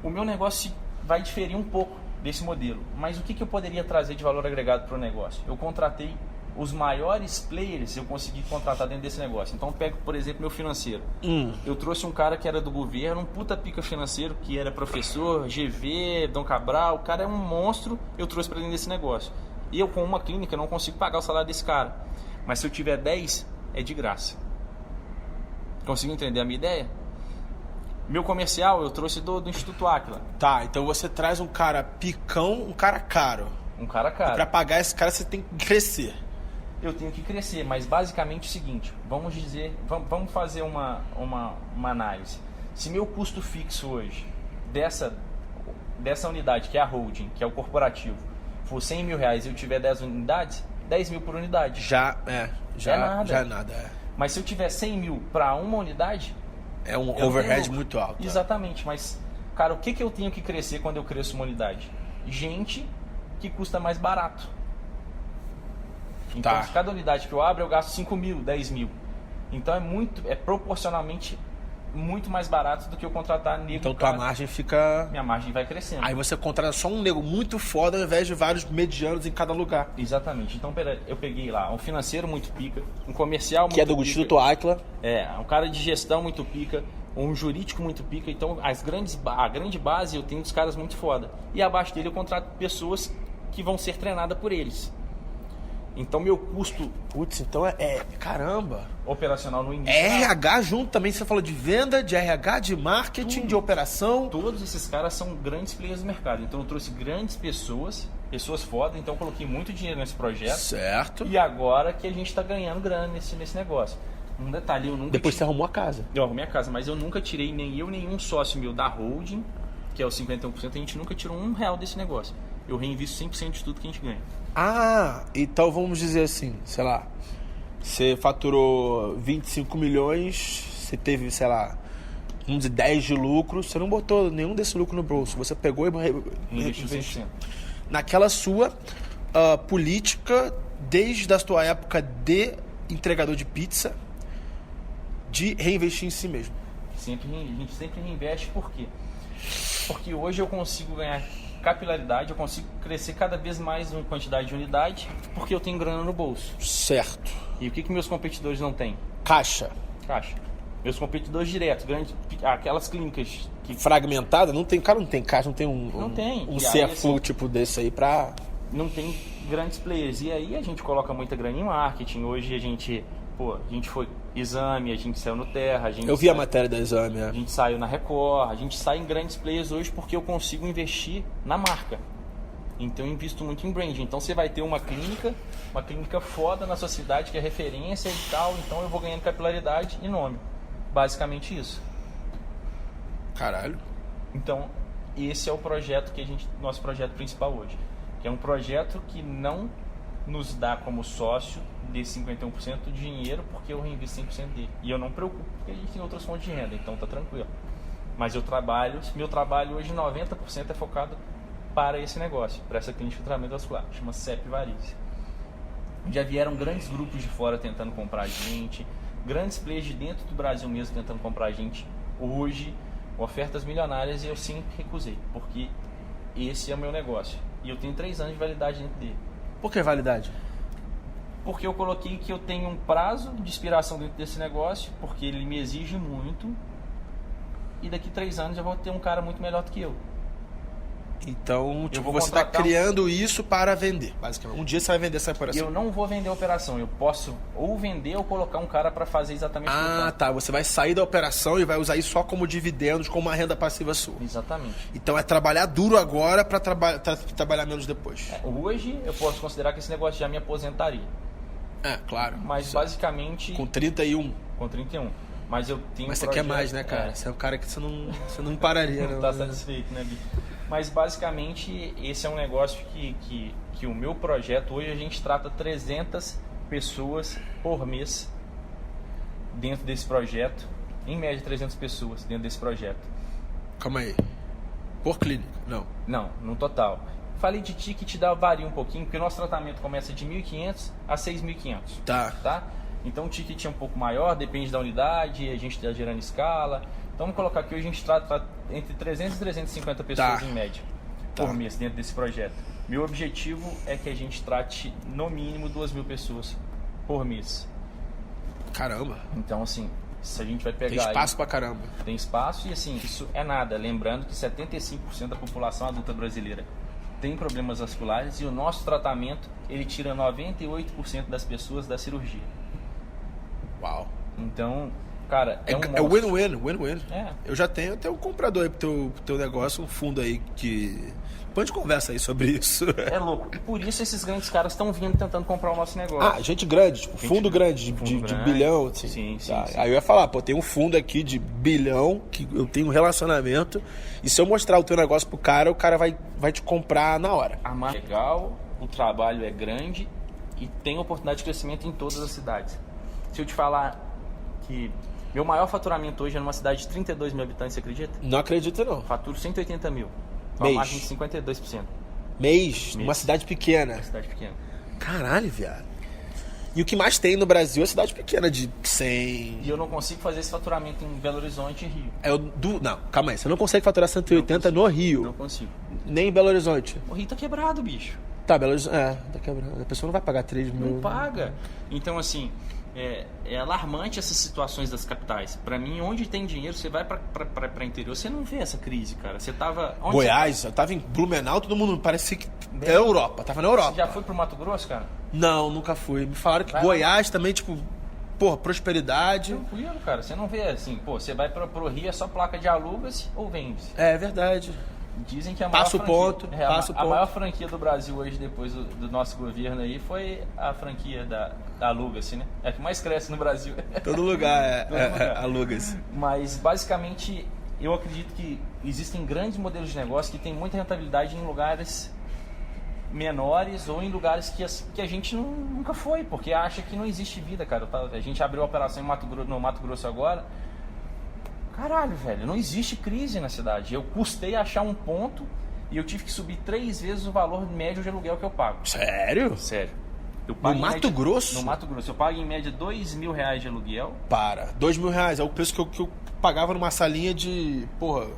O meu negócio vai diferir um pouco desse modelo. Mas o que eu poderia trazer de valor agregado para o negócio? Eu contratei os maiores players, eu consegui contratar dentro desse negócio. Então eu pego, por exemplo, meu financeiro. Eu trouxe um cara que era do governo, um puta pica financeiro, que era professor, GV, Dom Cabral. O cara é um monstro, eu trouxe para dentro desse negócio. E eu, com uma clínica, não consigo pagar o salário desse cara. Mas se eu tiver 10, é de graça. Conseguiu entender a minha ideia? Meu comercial eu trouxe do Instituto Áquila. Tá, então você traz um cara picão, um cara caro. Um cara caro. E pra pagar esse cara você tem que crescer. Eu tenho que crescer, mas basicamente é o seguinte, vamos fazer uma análise. Se meu custo fixo hoje, dessa unidade, que é a holding, que é o corporativo, for 100 mil reais e eu tiver 10 unidades, 10 mil por unidade. Já é nada. É. Mas se eu tiver 100 mil para uma unidade... É um overhead muito alto. Exatamente, mas, cara, o que eu tenho que crescer quando eu cresço uma unidade? Gente que custa mais barato. Então, cada unidade que eu abro, eu gasto 5 mil, 10 mil. Então, é proporcionalmente muito mais barato do que eu contratar nego. Então, tua margem fica... Minha margem vai crescendo. Aí você contrata só um nego muito foda ao invés de vários medianos em cada lugar. Exatamente. Então, eu peguei lá um financeiro muito pica, um comercial muito pica. Que é do Instituto Áquila. Um cara de gestão muito pica, um jurídico muito pica. Então, a grande base eu tenho dos caras muito foda. E abaixo dele eu contrato pessoas que vão ser treinadas por eles. Então, meu custo... Putz, então caramba. Operacional no início. RH junto também, você falou de venda, de RH, de marketing, de operação. Todos esses caras são grandes players do mercado. Então, eu trouxe grandes pessoas fodas. Então, eu coloquei muito dinheiro nesse projeto. Certo. E agora que a gente está ganhando grana nesse negócio. Um detalhe, eu nunca... Depois você arrumou a casa. Eu arrumei a casa, mas eu nunca tirei, nem eu, nenhum sócio meu da holding, que é os 51%, a gente nunca tirou R$1 desse negócio. Eu reinvisto 100% de tudo que a gente ganha. Então vamos dizer assim, sei lá, você faturou 25 milhões, você teve, sei lá, vamos dizer 10 de lucro, você não botou nenhum desse lucro no bolso, você pegou e investiu 100%. Naquela sua política, desde a sua época de entregador de pizza, de reinvestir em si mesmo. A gente sempre reinveste, por quê? Porque hoje eu consigo ganhar capilaridade, eu consigo crescer cada vez mais em quantidade de unidade, porque eu tenho grana no bolso. Certo. E o que meus competidores não têm? Caixa. Meus competidores diretos, aquelas clínicas que... Fragmentada, não tem caixa, não tem um CFU tipo desse aí pra... Não tem grandes players. E aí a gente coloca muita grana em marketing. Hoje a gente foi Exame, a gente saiu no Terra. Eu vi a matéria da Exame. A gente saiu na Record. A gente sai em grandes players hoje porque eu consigo investir na marca. Então eu invisto muito em branding. Então você vai ter uma clínica foda na sua cidade que é referência e tal. Então eu vou ganhando capilaridade e nome. Basicamente isso. Caralho. Então esse é o projeto nosso projeto principal hoje. Que é um projeto que não nos dá como sócio desse 51% de dinheiro, porque eu reinvisto 100% dele. E eu não me preocupo, porque a gente tem outras fontes de renda, então tá tranquilo. Mas meu trabalho hoje 90% é focado para esse negócio, para essa clínica de filtramento vascular, chama CEP Varize. Já vieram grandes grupos de fora tentando comprar a gente, grandes players de dentro do Brasil mesmo tentando comprar a gente hoje, ofertas milionárias, e eu sempre recusei, porque esse é o meu negócio. E eu tenho 3 anos de validade dentro dele. Por que validade? Porque eu coloquei que eu tenho um prazo de expiração dentro desse negócio, porque ele me exige muito, e daqui 3 anos eu vou ter um cara muito melhor do que eu. Então, você está criando isso para vender, basicamente. Um dia você vai vender essa operação. Eu não vou vender a operação, eu posso ou vender ou colocar um cara para fazer exatamente o que eu quero. Tá, você vai sair da operação e vai usar isso só como dividendos, como uma renda passiva sua. Exatamente. Então é trabalhar duro agora para trabalhar menos depois. Hoje eu posso considerar que esse negócio já me aposentaria. Claro. Mas basicamente... Com 31. Com 31. Mas eu tenho Mas você quer mais, né, cara? Você é um cara que você não pararia. Não tá satisfeito, né, Bicho? Mas basicamente esse é um negócio que o meu projeto, hoje a gente trata 300 pessoas por mês dentro desse projeto. Em média 300 pessoas dentro desse projeto. Calma aí. Por clínica? Não. Não, no total. Falei de ticket, varia um pouquinho, porque o nosso tratamento começa de 1.500 a 6.500. Tá. Então o ticket é um pouco maior, depende da unidade, a gente está gerando escala. Então vamos colocar que hoje a gente trata entre 300 e 350 pessoas em média por mês dentro desse projeto. Meu objetivo é que a gente trate no mínimo 2.000 pessoas por mês. Caramba. Então assim, se a gente vai pegar... Tem espaço pra caramba. Tem espaço e assim, isso é nada. Lembrando que 75% da população adulta brasileira tem problemas vasculares e o nosso tratamento, ele tira 98% das pessoas da cirurgia. Uau. Então, cara, é um É win-win. É. Eu já tenho até um comprador aí pro teu negócio, um fundo aí que... Depois a gente conversa aí sobre isso. É louco. E por isso esses grandes caras estão vindo tentando comprar o nosso negócio. Ah, gente grande, tipo, fundo grande, de bilhão. Assim. Sim. Aí eu ia falar, pô, tem um fundo aqui de bilhão, que eu tenho um relacionamento, e se eu mostrar o teu negócio pro cara, o cara vai te comprar na hora. A marca é legal, o trabalho é grande e tem oportunidade de crescimento em todas as cidades. Se eu te falar que meu maior faturamento hoje é numa cidade de 32 mil habitantes, você acredita? Não acredito, não. Faturo 180 mil. Uma Mês. margem de 52%. Mês, numa cidade pequena. Uma cidade pequena. Caralho, viado. E o que mais tem no Brasil é cidade pequena, de 100... E eu não consigo fazer esse faturamento em Belo Horizonte e Rio. Não, calma aí. Você não consegue faturar 180 no Rio. Não consigo. Nem em Belo Horizonte. O Rio tá quebrado, bicho. Tá, Belo Horizonte... tá quebrado. A pessoa não vai pagar 3 mil... Não paga. Então, assim, é alarmante essas situações das capitais. Pra mim, onde tem dinheiro, você vai pra interior, você não vê essa crise, cara. Você tava... Goiás, eu tava em Blumenau, todo mundo parecia que... É Europa, tava na Europa. Você já foi pro Mato Grosso, cara? Não, nunca fui. Me falaram que Vai Goiás também, tipo... Porra, prosperidade. Tranquilo, cara. Você não vê assim, pô, você vai pro Rio, é só placa de aluga-se ou vende-se. É verdade. Dizem que a maior Passa o ponto, passa o a ponto. maior franquia do Brasil hoje, depois do nosso governo aí, foi a franquia da aluga-se, né? É a que mais cresce no Brasil. Todo lugar Todo lugar. aluga-se. Mas, basicamente, eu acredito que existem grandes modelos de negócio que têm muita rentabilidade em lugares menores ou em lugares que a gente nunca foi, porque acha que não existe vida, cara. A gente abriu a operação no Mato Grosso agora. Caralho, velho, não existe crise na cidade. Eu custei achar um ponto e eu tive que subir 3 vezes o valor médio de aluguel que eu pago. Sério? Sério. Eu pago No Mato Grosso? No Mato Grosso. Eu pago em média R$2.000 de aluguel. Para. R$2.000. É o preço que eu pagava numa salinha de... Porra,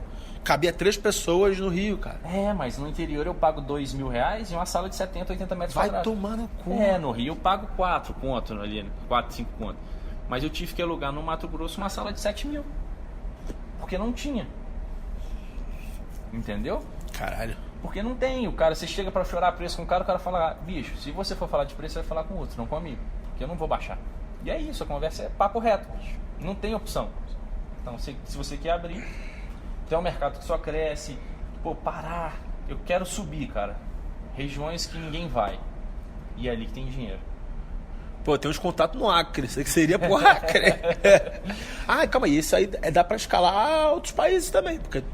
cabia 3 pessoas no Rio, cara. É, mas no interior eu pago R$2.000 e uma sala de 70, 80 metros Vai quadrados. tomar no cu. É, no Rio eu pago 4 conto ali, 4, 5 conto. Mas eu tive que alugar no Mato Grosso uma sala de 7 mil. Porque não tinha. Entendeu? Caralho. Porque não tem. O cara, você chega pra chorar preço com o cara fala, bicho, se você for falar de preço, você vai falar com outro, não comigo. Porque eu não vou baixar. E é isso, a conversa é papo reto, bicho. Não tem opção. Então, se você quer abrir, tem um mercado que só cresce. Pô, Pará, eu quero subir, cara. Regiões que ninguém vai. E é ali que tem dinheiro. Pô, tem uns contatos no Acre, isso aí que seria pro Acre. Ah, calma aí, isso aí dá pra escalar outros países também, porque...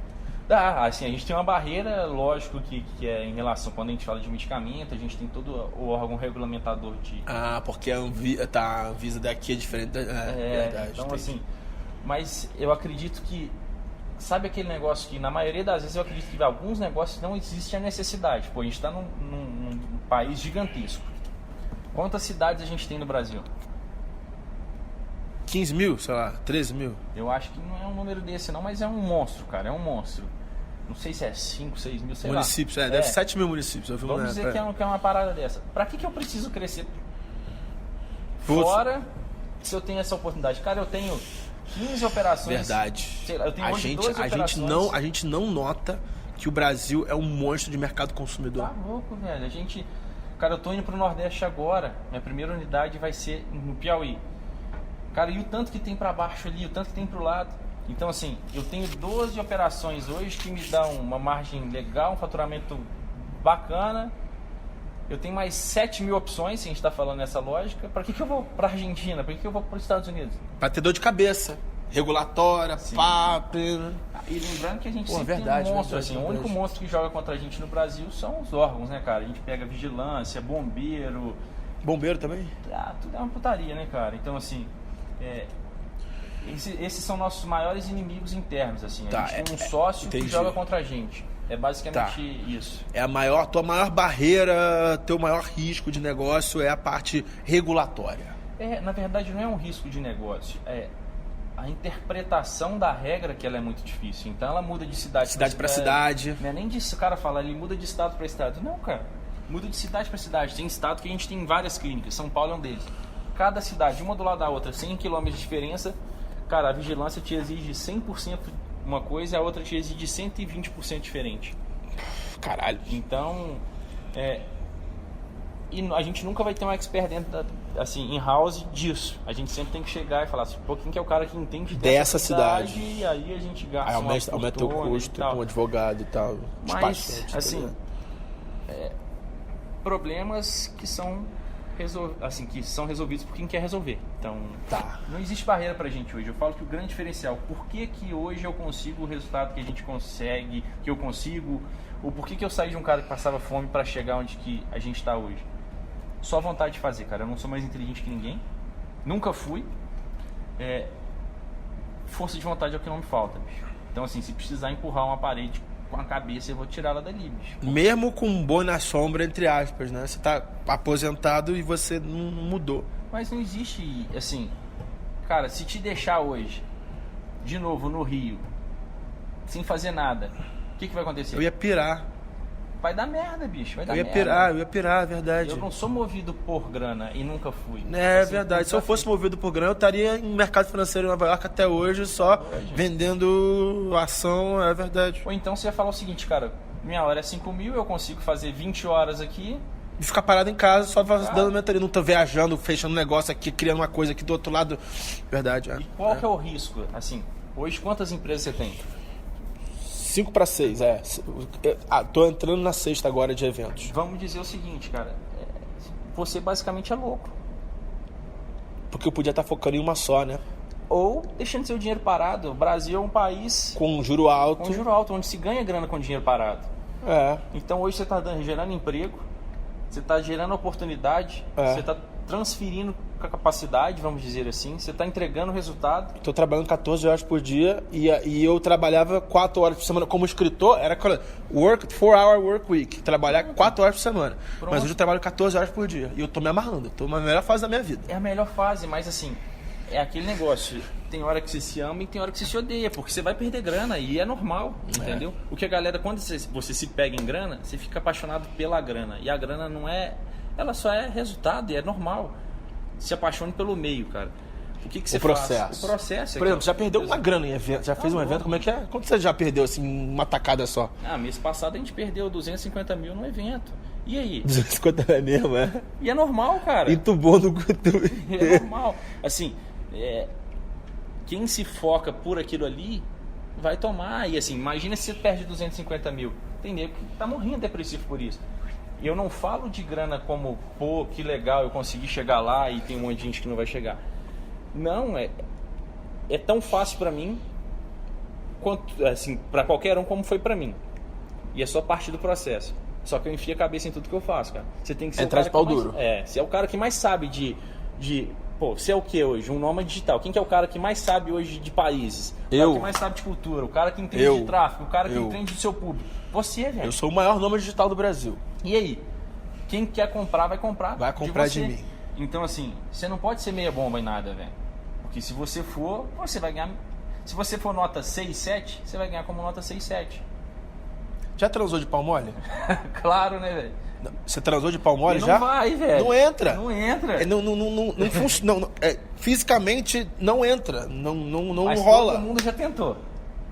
Dá, assim, a gente tem uma barreira, lógico, que é em relação, quando a gente fala de medicamento, a gente tem todo o órgão regulamentador de... Ah, porque a Anvisa daqui é diferente da... verdade. Então, entendi. assim, mas eu acredito que, sabe aquele negócio que, na maioria das vezes, eu acredito que em alguns negócios não existe a necessidade. Pô, a gente está num país gigantesco. Quantas cidades a gente tem no Brasil? 15 mil, sei lá, 13 mil. Eu acho que não é um número desse não, mas é um monstro, cara, é um monstro. Não sei se é 5, 6 mil, sei Municípios, lá. deve ser 7 mil municípios. Eu vi Vamos dizer que é uma parada dessa. Pra que eu preciso crescer fora se eu tenho essa oportunidade? Cara, eu tenho 15 operações. Verdade. Sei lá, eu tenho hoje 12 operações. A gente não nota que o Brasil é um monstro de mercado consumidor. Tá louco, velho. Cara, eu tô indo pro Nordeste agora. Minha primeira unidade vai ser no Piauí. Cara, e o tanto que tem pra baixo ali, o tanto que tem pro lado. Então, assim, eu tenho 12 operações hoje que me dão uma margem legal, um faturamento bacana. Eu tenho mais 7 mil opções, se a gente tá falando nessa lógica. Pra que eu vou pra Argentina? Pra que eu vou pros Estados Unidos? Pra ter dor de cabeça. Regulatória, pá... E lembrando que a gente sempre verdade, tem um monstro, verdade, assim. O único monstro que joga contra a gente no Brasil são os órgãos, né, cara? A gente pega vigilância, bombeiro... Bombeiro também? Tudo é uma putaria, né, cara? Então, assim... Esses são nossos maiores inimigos internos, assim. A gente tem um sócio que joga contra a gente. É basicamente isso. É tua maior barreira, teu maior risco de negócio é a parte regulatória. Na verdade, não é um risco de negócio. É a interpretação da regra que ela é muito difícil. Então ela muda de cidade para cidade. Não é nem disso, o cara fala, ele muda de estado para estado. Não, cara. Muda de cidade para cidade. Tem estado que a gente tem várias clínicas. São Paulo é um deles. Cada cidade, uma do lado da outra, 100 km de diferença. Cara, a vigilância te exige 100% uma coisa e a outra te exige 120% diferente. Caralho. Então, e a gente nunca vai ter um expert dentro assim, in-house disso. A gente sempre tem que chegar e falar assim, pô, quem que é o cara que entende dessa cidade? E aí a gente gasta aí aumenta o custo com o advogado e tal. Mas, assim, problemas que são resolvidos por quem quer resolver. Então, não existe barreira pra gente hoje. Eu falo que o grande diferencial, por que que hoje eu consigo o resultado que a gente consegue, que eu consigo, ou por que que eu saí de um cara que passava fome pra chegar onde que a gente tá hoje? Só vontade de fazer, cara. Eu não sou mais inteligente que ninguém. Nunca fui. Força de vontade é o que não me falta, bicho. Então, assim, se precisar empurrar uma parede com a cabeça, eu vou tirar ela dali, bicho. Mesmo com um boi na sombra, entre aspas, né? Você tá aposentado e você não mudou. Mas não existe, assim... Cara, se te deixar hoje, de novo, no Rio, sem fazer nada, o que vai acontecer? Eu ia pirar. Vai dar merda, bicho. Vai dar merda. Eu ia pirar, é verdade. Eu não sou movido por grana e nunca fui. É verdade. Se eu fosse movido por grana, eu estaria no mercado financeiro em Nova York até hoje, só vendendo ação, é verdade. Ou então você ia falar o seguinte, cara, minha hora é 5 mil, eu consigo fazer 20 horas aqui. E ficar parado em casa, só dando mentoria. Não tô viajando, fechando um negócio aqui, criando uma coisa aqui do outro lado. Verdade, E qual que é o risco? Assim, hoje quantas empresas você tem? 5 para 6, tô entrando na 6ª agora de eventos. Vamos dizer o seguinte, cara. Você basicamente é louco. Porque eu podia estar focando em uma só, né? Ou deixando seu dinheiro parado. O Brasil é um país... com juro alto. Com juro alto, onde se ganha grana com dinheiro parado. Então hoje você está gerando emprego, você está gerando oportunidade, você está transferindo capacidade, vamos dizer assim, você está entregando resultado. Estou trabalhando 14 horas por dia e eu trabalhava 4 horas por semana como escritor, era 4-hour work week, trabalhar 4 horas por semana. Pronto. Mas hoje eu trabalho 14 horas por dia e eu tô me amarrando, tô na melhor fase da minha vida. É a melhor fase, mas assim, é aquele negócio, tem hora que você se ama e tem hora que você se odeia, porque você vai perder grana e é normal, entendeu? O que a galera, quando você se pega em grana, você fica apaixonado pela grana, e a grana não é, ela só é resultado e é normal. Se apaixone pelo meio, cara. O que você faz? O processo. Por exemplo, já perdeu uma grana em evento, já fez um evento, como é que é? Quanto você já perdeu assim, uma tacada só? Mês passado a gente perdeu 250 mil no evento. E aí? 250 é mesmo, é? E é normal, cara. Entubou no É normal. Assim, quem se foca por aquilo ali vai tomar. E assim, imagina se você perde 250 mil. Tem nego que tá morrendo depressivo por isso. E eu não falo de grana como, pô, que legal, eu consegui chegar lá e tem um monte de gente que não vai chegar. Não, é tão fácil pra mim quanto, assim, pra qualquer um como foi pra mim. E é só parte do processo. Só que eu enfio a cabeça em tudo que eu faço, cara. Você tem que ser o cara que duro. Você é o cara que mais sabe pô, você é o que hoje? Um nômade digital. Quem que é o cara que mais sabe hoje de países? O cara que mais sabe de cultura, o cara que entende de tráfego, o cara que entende do seu público. Você, velho. Eu sou o maior nômade digital do Brasil. E aí? Quem quer comprar, vai comprar. Vai comprar de mim. Então, assim, você não pode ser meia bomba em nada, velho. Porque se você for, você vai ganhar. Se você for nota 6, 7, você vai ganhar como nota 6, 7. Já transou de pau mole? Claro, né, velho? Você transou de pau mole não já? Não vai, velho. Não entra. Não entra. Não funciona. Fisicamente não entra. Não mas rola. Todo mundo já tentou.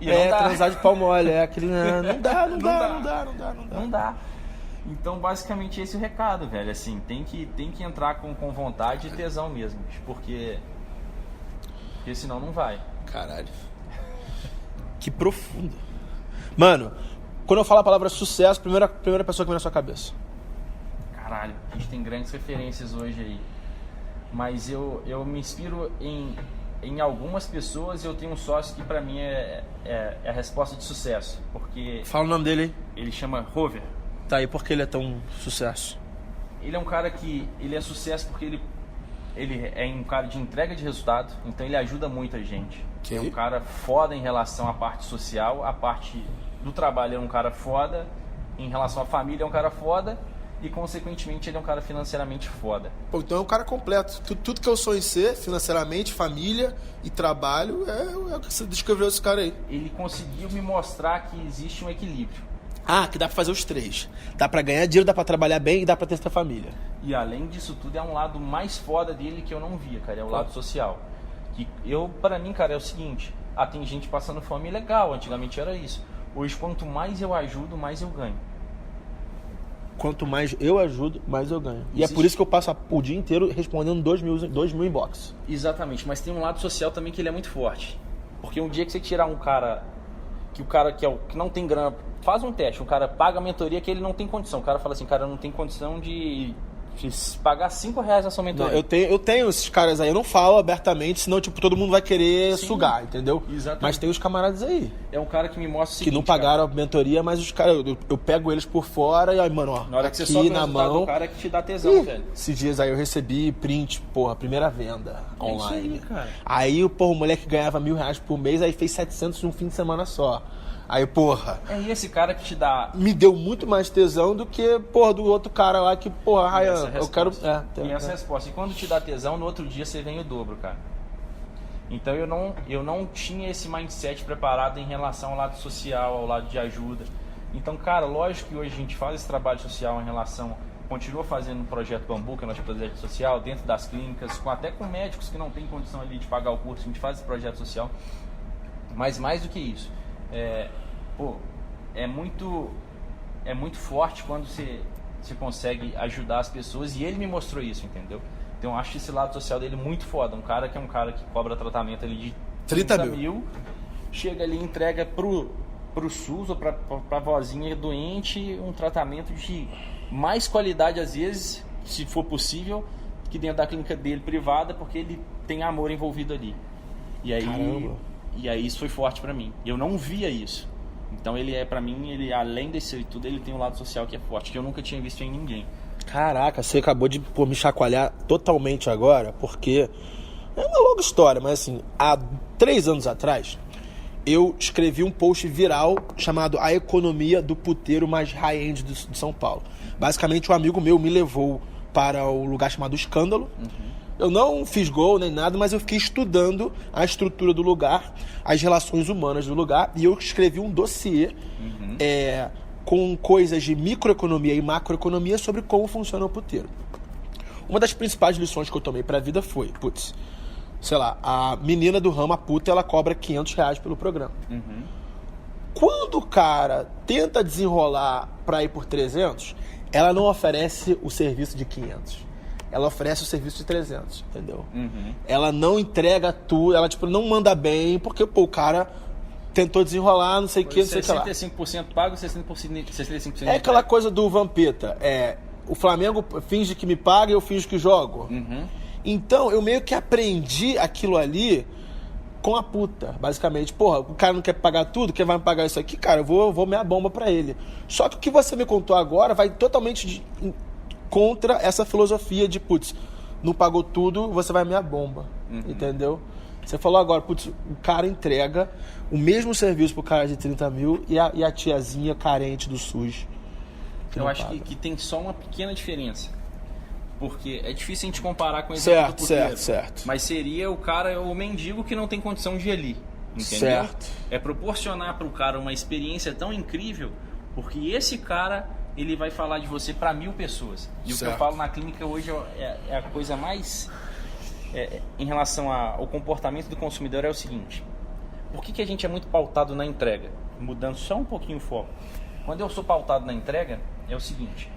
E não dá. Transar de pau mole. Aquele. Não dá. Então, basicamente, esse é o recado, velho. Assim, tem que entrar com vontade e tesão mesmo, porque senão não vai. Caralho. Que profundo. Mano, quando eu falo a palavra sucesso, primeira pessoa que vem na sua cabeça. Caralho, a gente tem grandes referências hoje aí. Mas eu me inspiro em algumas pessoas e eu tenho um sócio que pra mim é a resposta de sucesso. Porque... Fala o nome dele aí. Ele chama Rover. Tá, e por que ele é tão sucesso? Ele é um cara que... Ele é sucesso porque ele é um cara de entrega de resultado. Então ele ajuda muita gente. Que? É um cara foda em relação à parte social. A parte do trabalho é um cara foda. Em relação à família é um cara foda. e, consequentemente, ele é um cara financeiramente foda. Pô, então é um cara completo. Tudo que eu sonho em ser, financeiramente, família e trabalho, é o que você descreveu esse cara aí. Ele conseguiu me mostrar que existe um equilíbrio. Que dá pra fazer os três. Dá pra ganhar dinheiro, dá pra trabalhar bem e dá pra ter sua família. E além disso tudo, é um lado mais foda dele que eu não via, cara. É o lado social. Que pra mim, cara, é o seguinte. Tem gente passando fome, legal. Antigamente era isso. Hoje, quanto mais eu ajudo, mais eu ganho. Quanto mais eu ajudo, mais eu ganho. E é por isso que eu passo o dia inteiro respondendo 2 mil inbox. Exatamente, mas tem um lado social também que ele é muito forte. Porque um dia que você tirar um cara, que não tem grana, faz um teste, o cara paga a mentoria que ele não tem condição. O cara fala assim, cara, eu não tenho condição de pagar R$5 na sua mentoria. Não, eu tenho esses caras aí, eu não falo abertamente, senão tipo, todo mundo vai querer sugar, entendeu? Exatamente. Mas tem os camaradas aí. É um cara que me mostra o seguinte, que não pagaram a mentoria, mas os caras, eu pego eles por fora e aí, mano, ó, na hora aqui que você sobe na o mão. do cara que te dá tesão, velho. Esses dias aí eu recebi print, primeira venda online. Isso aí, cara. Aí, o moleque ganhava R$1.000 por mês, aí fez 700 num fim de semana só. Aí, é esse cara que te dá... Me deu muito mais tesão do que, do outro cara lá que, Ryan, eu quero... E essa resposta. E quando te dá tesão, no outro dia você vem o dobro, cara. Então eu não tinha esse mindset preparado em relação ao lado social, ao lado de ajuda. Então, cara, lógico que hoje a gente faz esse trabalho social em relação... Continua fazendo um projeto Bambu, que é o nosso projeto social, dentro das clínicas, até com médicos que não têm condição ali de pagar o curso, a gente faz esse projeto social. Mas mais do que isso... É muito forte quando você consegue ajudar as pessoas, e ele me mostrou isso, entendeu? Então eu acho esse lado social dele muito foda. Um cara que cobra tratamento ali de 30 mil, chega ali e entrega pro SUS ou pra vozinha doente um tratamento de mais qualidade às vezes, se for possível, que dentro da clínica dele privada, porque ele tem amor envolvido ali. E aí isso foi forte pra mim. Eu não via isso. Então pra mim, além desse tudo, ele tem um lado social que é forte, que eu nunca tinha visto em ninguém. Caraca, você acabou de me chacoalhar totalmente agora, porque é uma longa história, mas assim, há 3 anos atrás, eu escrevi um post viral chamado A Economia do Puteiro Mais High-End de São Paulo. Basicamente, um amigo meu me levou para o lugar chamado Escândalo. Eu não fiz gol nem nada, mas eu fiquei estudando a estrutura do lugar, as relações humanas do lugar, e eu escrevi um dossiê com coisas de microeconomia e macroeconomia sobre como funciona o puteiro. Uma das principais lições que eu tomei pra vida foi, a menina do ramo, a puta, ela cobra R$500 pelo programa. Quando o cara tenta desenrolar pra ir por 300, ela não oferece o serviço de 500. Ela oferece o serviço de 300, entendeu? Ela não entrega tudo, ela não manda bem, porque o cara tentou desenrolar, não sei o que, não sei o que lá. 65% pago, 65% é aquela coisa do Vampeta, o Flamengo finge que me paga e eu finge que jogo. Então, eu meio que aprendi aquilo ali com a puta, basicamente. O cara não quer pagar tudo, quem vai me pagar isso aqui? Cara, eu vou meia bomba pra ele. Só que o que você me contou agora vai totalmente contra essa filosofia de, não pagou tudo, você vai meia bomba, entendeu? Você falou agora, o cara entrega o mesmo serviço pro cara de 30 mil e a tiazinha carente do SUS. Eu acho que tem só uma pequena diferença. Porque é difícil a gente comparar com o exemplo do puteiro. Certo. Mas seria o mendigo que não tem condição de ir ali. Entendeu? Certo. É proporcionar pro cara uma experiência tão incrível, porque esse cara... ele vai falar de você para 1000 pessoas. E o que eu falo na clínica hoje é a coisa mais... em relação ao comportamento do consumidor é o seguinte. Por que a gente é muito pautado na entrega? Mudando só um pouquinho o foco. Quando eu sou pautado na entrega, é o seguinte.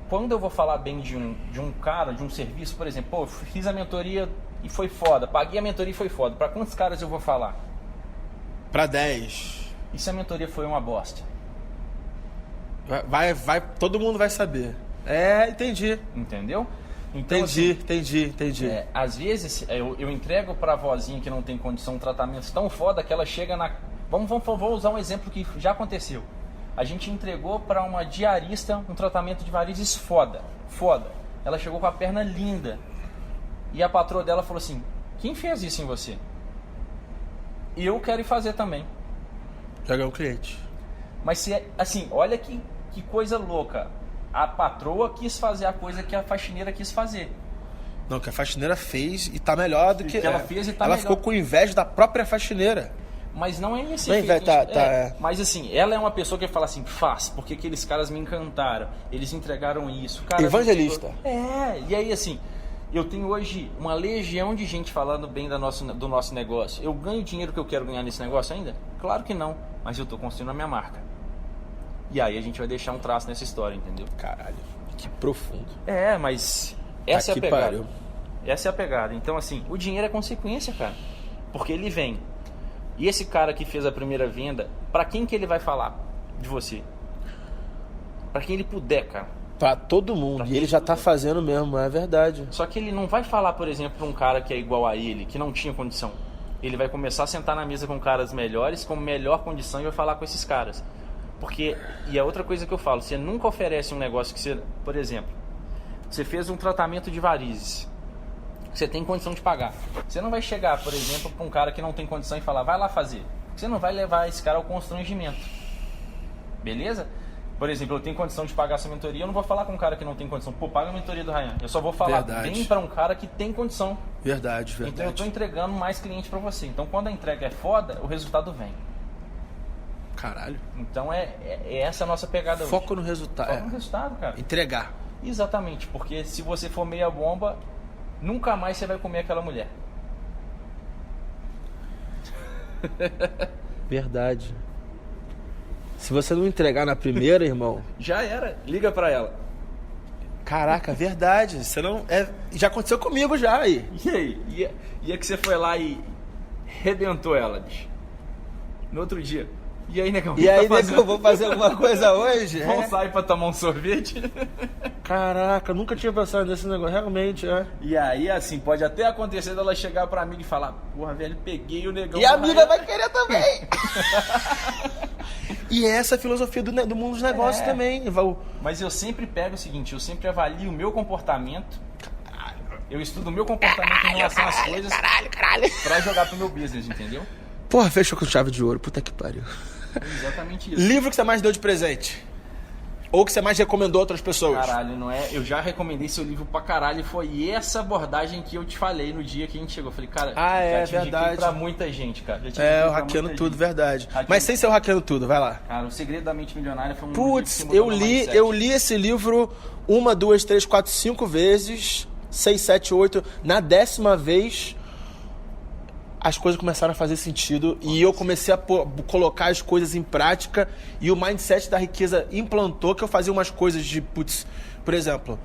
Quando eu vou falar bem de um cara, de um serviço, por exemplo, fiz a mentoria e foi foda. Paguei a mentoria e foi foda. Para quantos caras eu vou falar? Para 10. E se a mentoria foi uma bosta? Vai, todo mundo vai saber. Entendi. Entendeu? Então, entendi. Às vezes eu entrego pra vozinha que não tem condição um tratamento tão foda que ela chega na... Vou usar um exemplo que já aconteceu. A gente entregou pra uma diarista um tratamento de varizes foda. Ela chegou com a perna linda. E a patroa dela falou assim, quem fez isso em você? E eu quero ir fazer também. Já ganhou um cliente. Mas assim, olha que coisa louca. a patroa quis fazer a coisa que a faxineira quis fazer. Não, que a faxineira fez e tá melhor do que... ela fez e tá ela melhor. ficou com inveja da própria faxineira. Mas não é esse Não, efeito. é. Mas assim, ela é uma pessoa que fala assim, faz, porque aqueles caras me encantaram, eles entregaram isso. Cara, Evangelista. E aí assim, eu tenho hoje uma legião de gente falando bem do nosso negócio. Eu ganho o dinheiro que eu quero ganhar nesse negócio ainda? Claro que não, mas eu tô construindo a minha marca. E aí a gente vai deixar um traço nessa história, entendeu? Caralho, que profundo. Mas essa é a que pegada. pariu. Essa é a pegada. Então assim, o dinheiro é consequência, cara. Porque ele vem. E esse cara que fez a primeira venda, pra quem que ele vai falar de você? Pra quem ele puder, cara. Pra todo mundo. E ele já tá fazendo mesmo, é verdade. Só que ele não vai falar, por exemplo, pra um cara que é igual a ele, que não tinha condição. Ele vai começar a sentar na mesa com caras melhores, com melhor condição, e vai falar com esses caras. Porque, e é outra coisa que eu falo, você nunca oferece um negócio que você, por exemplo, você fez um tratamento de varizes, você tem condição de pagar. Você não vai chegar, por exemplo, para um cara que não tem condição e falar, vai lá fazer. Você não vai levar esse cara ao constrangimento. Beleza? Por exemplo, eu tenho condição de pagar essa mentoria, eu não vou falar com um cara que não tem condição. Pô, paga a mentoria do Ryan. Eu só vou falar bem para um cara que tem condição. Verdade. Então eu estou entregando mais cliente para você. Então quando a entrega é foda, o resultado vem. Caralho. Então essa a nossa pegada Foco hoje. no resultado. Foco no resultado, cara. Entregar. Exatamente, porque se você for meia bomba, nunca mais você vai comer aquela mulher. Verdade. Se você não entregar na primeira, irmão... Já era. Liga pra ela. Caraca, verdade. Você não... Já aconteceu comigo já aí. E aí? E é que você foi lá e rebentou ela, bicho. No outro dia. E aí, negão? E aí, negão, vou fazer alguma coisa hoje? Vamos sair pra tomar um sorvete? Caraca, nunca tinha pensado nesse negócio. Realmente, E aí, assim, pode até acontecer dela chegar pra amiga e falar, porra, velho, peguei o negão. E a amiga vai querer também. E essa é a filosofia do mundo dos negócios também. Mas eu sempre pego o seguinte, eu sempre avalio o meu comportamento. Eu estudo o meu comportamento em relação às coisas. Pra jogar pro meu business, entendeu? Porra, fechou com chave de ouro. Puta que pariu. Exatamente isso. Livro que você mais deu de presente? Ou que você mais recomendou a outras pessoas? Caralho, não é? Eu já recomendei seu livro pra caralho e foi essa abordagem que eu te falei no dia que a gente chegou. Eu falei, cara, já te verdade. indiquei pra muita gente, cara. O Hackeando Tudo, verdade. Mas sem ser o Hackeando Tudo, vai lá. Cara, O Segredo da Mente Milionária foi um Putz, livro que mudou meu mindset. eu li esse livro 1, 2, 3, 4, 5 vezes, 6, 7, 8. Na 10ª vez, as coisas começaram a fazer sentido e eu comecei a colocar as coisas em prática e o mindset da riqueza implantou que eu fazia umas coisas de, por exemplo,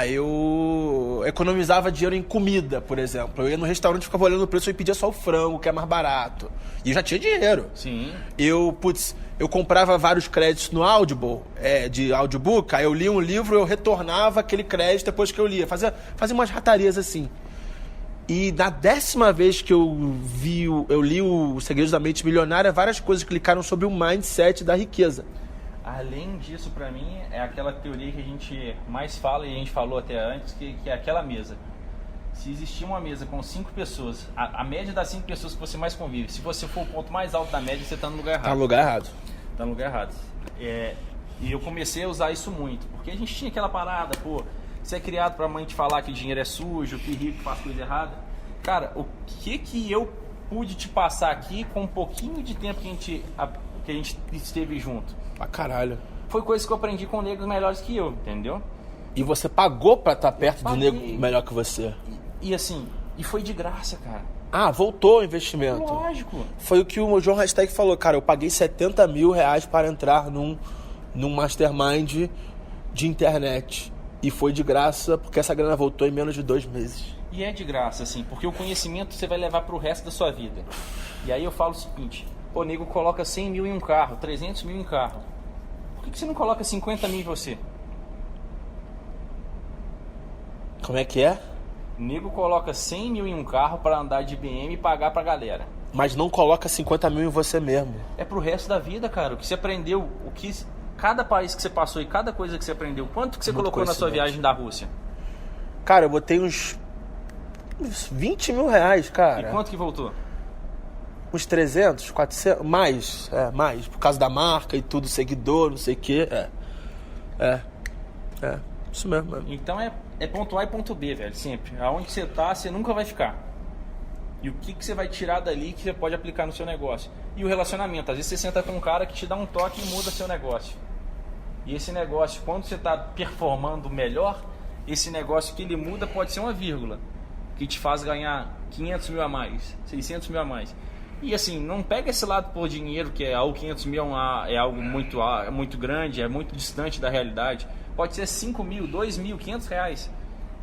eu economizava dinheiro em comida, por exemplo. Eu ia no restaurante, ficava olhando o preço e pedia só o frango, que é mais barato. E eu já tinha dinheiro. Sim. Eu comprava vários créditos no Audible, de audiobook, aí eu lia um livro, eu retornava aquele crédito depois que eu lia. Fazia umas ratarias assim. E na 10ª vez que eu li o Segredos da Mente Milionária, várias coisas clicaram sobre o mindset da riqueza. Além disso, pra mim, é aquela teoria que a gente mais fala e a gente falou até antes, que é aquela mesa. Se existir uma mesa com 5 pessoas, a média das 5 pessoas que você mais convive, se você for o ponto mais alto da média, você tá no lugar errado. Tá no lugar errado. Tá no lugar errado. E eu comecei a usar isso muito, porque a gente tinha aquela parada, pô, você é criado pra mãe te falar que dinheiro é sujo, que rico faz coisa errada. Cara, o que eu pude te passar aqui com um pouquinho de tempo que a gente esteve junto? Pra caralho. Foi coisa que eu aprendi com negros melhores que eu, entendeu? E você pagou pra estar perto do nego melhor que você. E assim, foi de graça, cara. Voltou o investimento. Lógico. Foi o que o João Hashtag falou, cara, eu paguei R$70 mil para entrar num mastermind de internet. E foi de graça, porque essa grana voltou em menos de 2 meses. E é de graça, assim, porque o conhecimento você vai levar pro resto da sua vida. E aí eu falo o seguinte, pô, nego coloca 100 mil em um carro, 300 mil em carro. Por que você não coloca 50 mil em você? Como é que é? Nego coloca 100 mil em um carro para andar de BM e pagar pra galera. Mas não coloca 50 mil em você mesmo. É pro resto da vida, cara. O que você aprendeu, cada país que você passou e cada coisa que você aprendeu, quanto que você colocou na sua viagem da Rússia? Cara, eu botei uns 20 mil reais, cara. E quanto que voltou? Uns 300, 400, mais, por causa da marca e tudo, seguidor, não sei o quê. Isso mesmo, mano. Então é ponto A e ponto B, velho, sempre. Aonde você tá, você nunca vai ficar. E o que você vai tirar dali que você pode aplicar no seu negócio. E o relacionamento. Às vezes você senta com um cara que te dá um toque e muda seu negócio. E esse negócio, quando você está performando melhor, esse negócio que ele muda pode ser uma vírgula, que te faz ganhar 500 mil a mais, 600 mil a mais. E assim, não pega esse lado por dinheiro, que é algo 500 mil é algo muito grande, é muito distante da realidade. Pode ser 5 mil, 2 mil, 500 reais.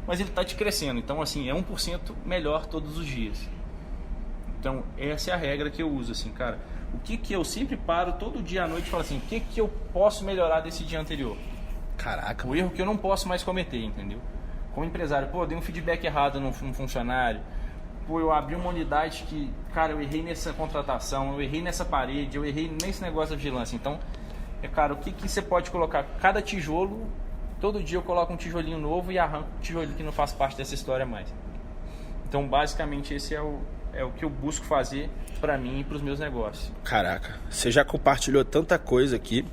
Mas ele está te crescendo. Então assim, é 1% melhor todos os dias. Então essa é a regra que eu uso, assim, cara. O que eu sempre paro todo dia à noite e falo assim, o que eu posso melhorar desse dia anterior? Caraca. O erro que eu não posso mais cometer, entendeu? Como empresário, eu dei um feedback errado num funcionário. Eu abri uma unidade que, cara, eu errei nessa contratação, eu errei nessa parede, eu errei nesse negócio da vigilância. Então, cara, o que você pode colocar? Cada tijolo, todo dia eu coloco um tijolinho novo e arranco um tijolinho que não faz parte dessa história mais. Então, basicamente, esse é o que eu busco fazer para mim e para os meus negócios. Caraca, você já compartilhou tanta coisa aqui,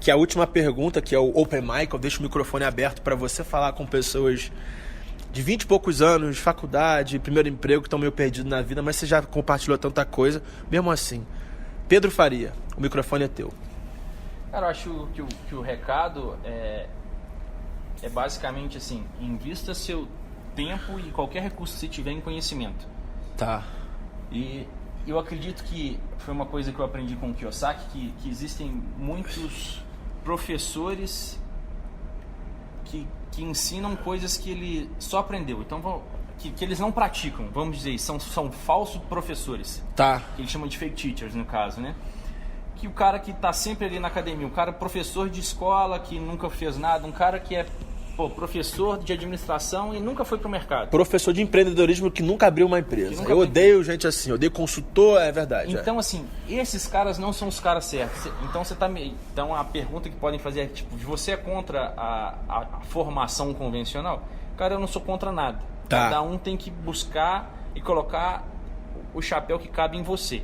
que a última pergunta, que é o Open Mic, eu deixo o microfone aberto para você falar com pessoas de 20 e poucos anos, faculdade, primeiro emprego, que estão meio perdidos na vida, mas você já compartilhou tanta coisa, mesmo assim. Pedro Faria, o microfone é teu. Cara, eu acho que o recado é basicamente assim, invista seu tempo e qualquer recurso que você tiver em conhecimento. Tá. E eu acredito que foi uma coisa que eu aprendi com o Kiyosaki, que existem muitos professores que ensinam coisas que ele só aprendeu. Então, que eles não praticam, vamos dizer, são falsos professores. Tá. Que eles chamam de fake teachers, no caso, né? Que o cara que está sempre ali na academia, um cara professor de escola que nunca fez nada, um cara que é professor de administração e nunca foi pro mercado. Professor de empreendedorismo que nunca abriu uma empresa. Eu odeio gente assim, eu odeio consultor, é verdade. Então, assim, esses caras não são os caras certos. Então, então a pergunta que podem fazer é, tipo, você é contra a formação convencional? Cara, eu não sou contra nada. Tá. Cada um tem que buscar e colocar o chapéu que cabe em você.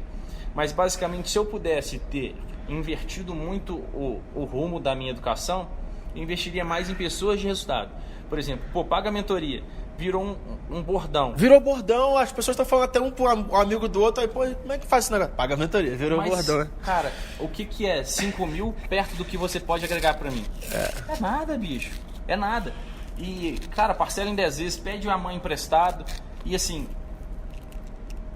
Mas, basicamente, se eu pudesse ter invertido muito o rumo da minha educação, eu investiria mais em pessoas de resultado. Por exemplo, paga a mentoria. Virou um bordão. Virou bordão, as pessoas estão falando até um pro amigo do outro, aí, como é que faz esse negócio? Paga a mentoria, virou um bordão, né? Cara, o que é 5 mil perto do que você pode agregar pra mim? É nada, bicho. É nada. E, cara, parcela em 10 vezes, pede a mãe emprestado. E assim,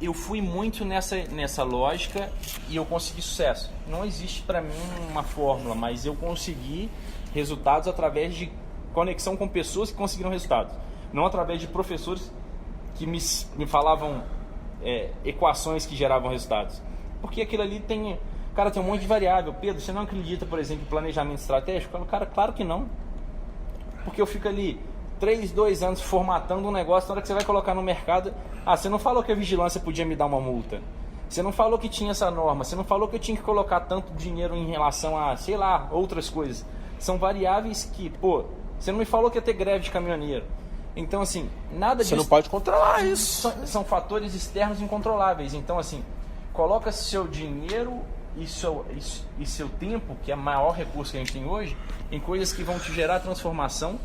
eu fui muito nessa lógica e eu consegui sucesso. Não existe pra mim uma fórmula, mas eu consegui resultados através de conexão com pessoas que conseguiram resultados, não através de professores que me falavam equações que geravam resultados, porque aquilo ali tem um monte de variável. Pedro, você não acredita, por exemplo, em planejamento estratégico? Eu falo, cara, claro que não, porque eu fico ali 2 anos formatando um negócio, na hora que você vai colocar no mercado, você não falou que a vigilância podia me dar uma multa, você não falou que tinha essa norma, você não falou que eu tinha que colocar tanto dinheiro em relação a, sei lá, outras coisas. São variáveis que, você não me falou que ia ter greve de caminhoneiro. Então, assim, nada disso... Você não pode controlar isso. São fatores externos incontroláveis. Então, assim, coloca seu dinheiro e seu tempo, que é o maior recurso que a gente tem hoje, em coisas que vão te gerar transformação.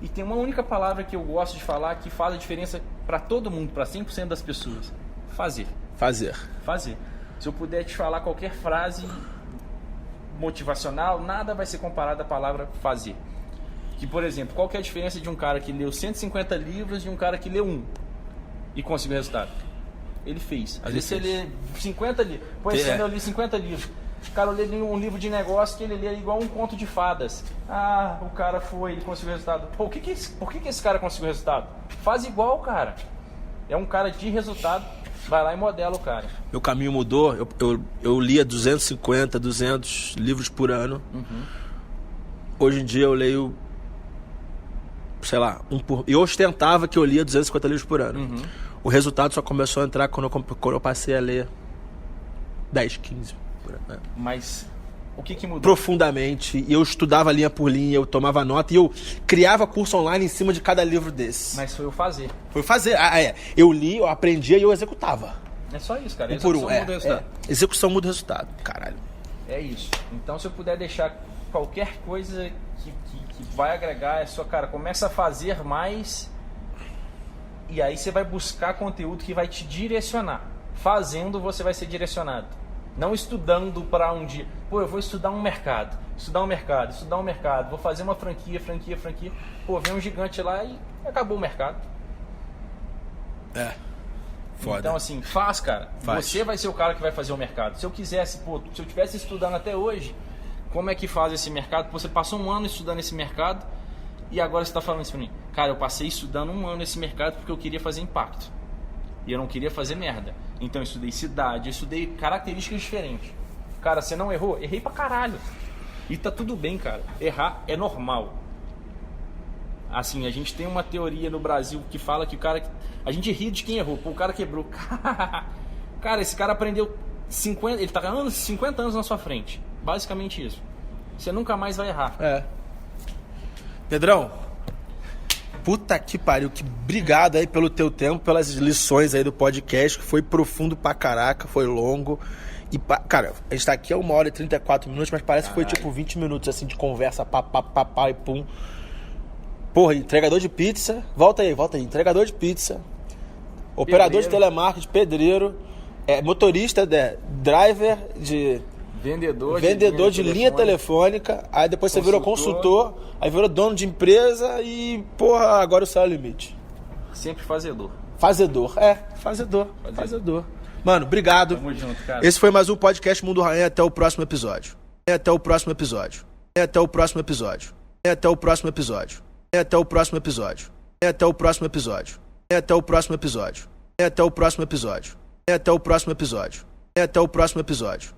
E tem uma única palavra que eu gosto de falar que faz a diferença para todo mundo, para 100% das pessoas. Fazer. Se eu puder te falar qualquer frase motivacional, nada vai ser comparado à palavra fazer. Que, por exemplo, qual que é a diferença de um cara que leu 150 livros e um cara que leu 1 e conseguiu resultado? Ele fez. Às vezes você lê 50 livros. Eu li 50 livros. Cara, eu li um livro de negócio que ele lê igual um conto de fadas. O cara foi, ele conseguiu resultado. Por que esse cara conseguiu resultado? Faz igual, cara. É um cara de resultado. Vai lá e modela o cara. Meu caminho mudou. Eu lia 250, 200 livros por ano. Uhum. Hoje em dia eu leio, sei lá, e eu ostentava que eu lia 250 livros por ano. Uhum. O resultado só começou a entrar quando eu passei a ler 10, 15 por ano. Mas o que mudou? Profundamente. E eu estudava linha por linha, eu tomava nota e eu criava curso online em cima de cada livro desse. Mas foi o fazer. Foi fazer. Eu li, eu aprendia e eu executava. É só isso, cara. Execução muda o resultado. Execução muda o resultado. Caralho. É isso. Então, se eu puder deixar qualquer coisa que vai agregar, é só, cara, começa a fazer mais e aí você vai buscar conteúdo que vai te direcionar. Fazendo, você vai ser direcionado. Não estudando para um dia. Pô, eu vou estudar um mercado, vou fazer uma franquia. Pô, vem um gigante lá e acabou o mercado. Foda. Então, assim, faz, cara. Faz. Você vai ser o cara que vai fazer o mercado. Se eu tivesse estudando até hoje, como é que faz esse mercado? Você passou um ano estudando esse mercado e agora você está falando isso pra mim. Cara, eu passei estudando um ano esse mercado porque eu queria fazer impacto. E eu não queria fazer merda. Então eu estudei cidade, eu estudei características diferentes. Cara, você não errou? Errei pra caralho. E tá tudo bem, cara. Errar é normal. Assim, a gente tem uma teoria no Brasil que fala que o cara... A gente ri de quem errou. Pô, o cara quebrou. Cara, esse cara aprendeu 50... Ele tá 50 anos na sua frente. Basicamente isso. Você nunca mais vai errar. Pedrão, puta que pariu. Que obrigado aí pelo teu tempo, pelas lições aí do podcast, que foi profundo pra caraca, foi longo. E, cara, a gente tá aqui há 1h34, mas parece que foi tipo 20 minutos assim de conversa, pá e pum. Porra, entregador de pizza, volta aí, entregador de pizza, operador de telemarketing, pedreiro, motorista, driver, vendedor de linha telefônica, aí depois você virou consultor, aí virou dono de empresa e, porra, agora o céu é o limite. Sempre fazedor. Fazedor. Mano, obrigado. Tamo junto, cara. Esse foi mais um podcast Mundo Rainha. Até o próximo episódio. Até o próximo episódio. Até o próximo episódio. Até o próximo episódio. Até o próximo episódio. Até o próximo episódio. Até o próximo episódio. Até o próximo episódio. Até o próximo episódio. Até o próximo episódio.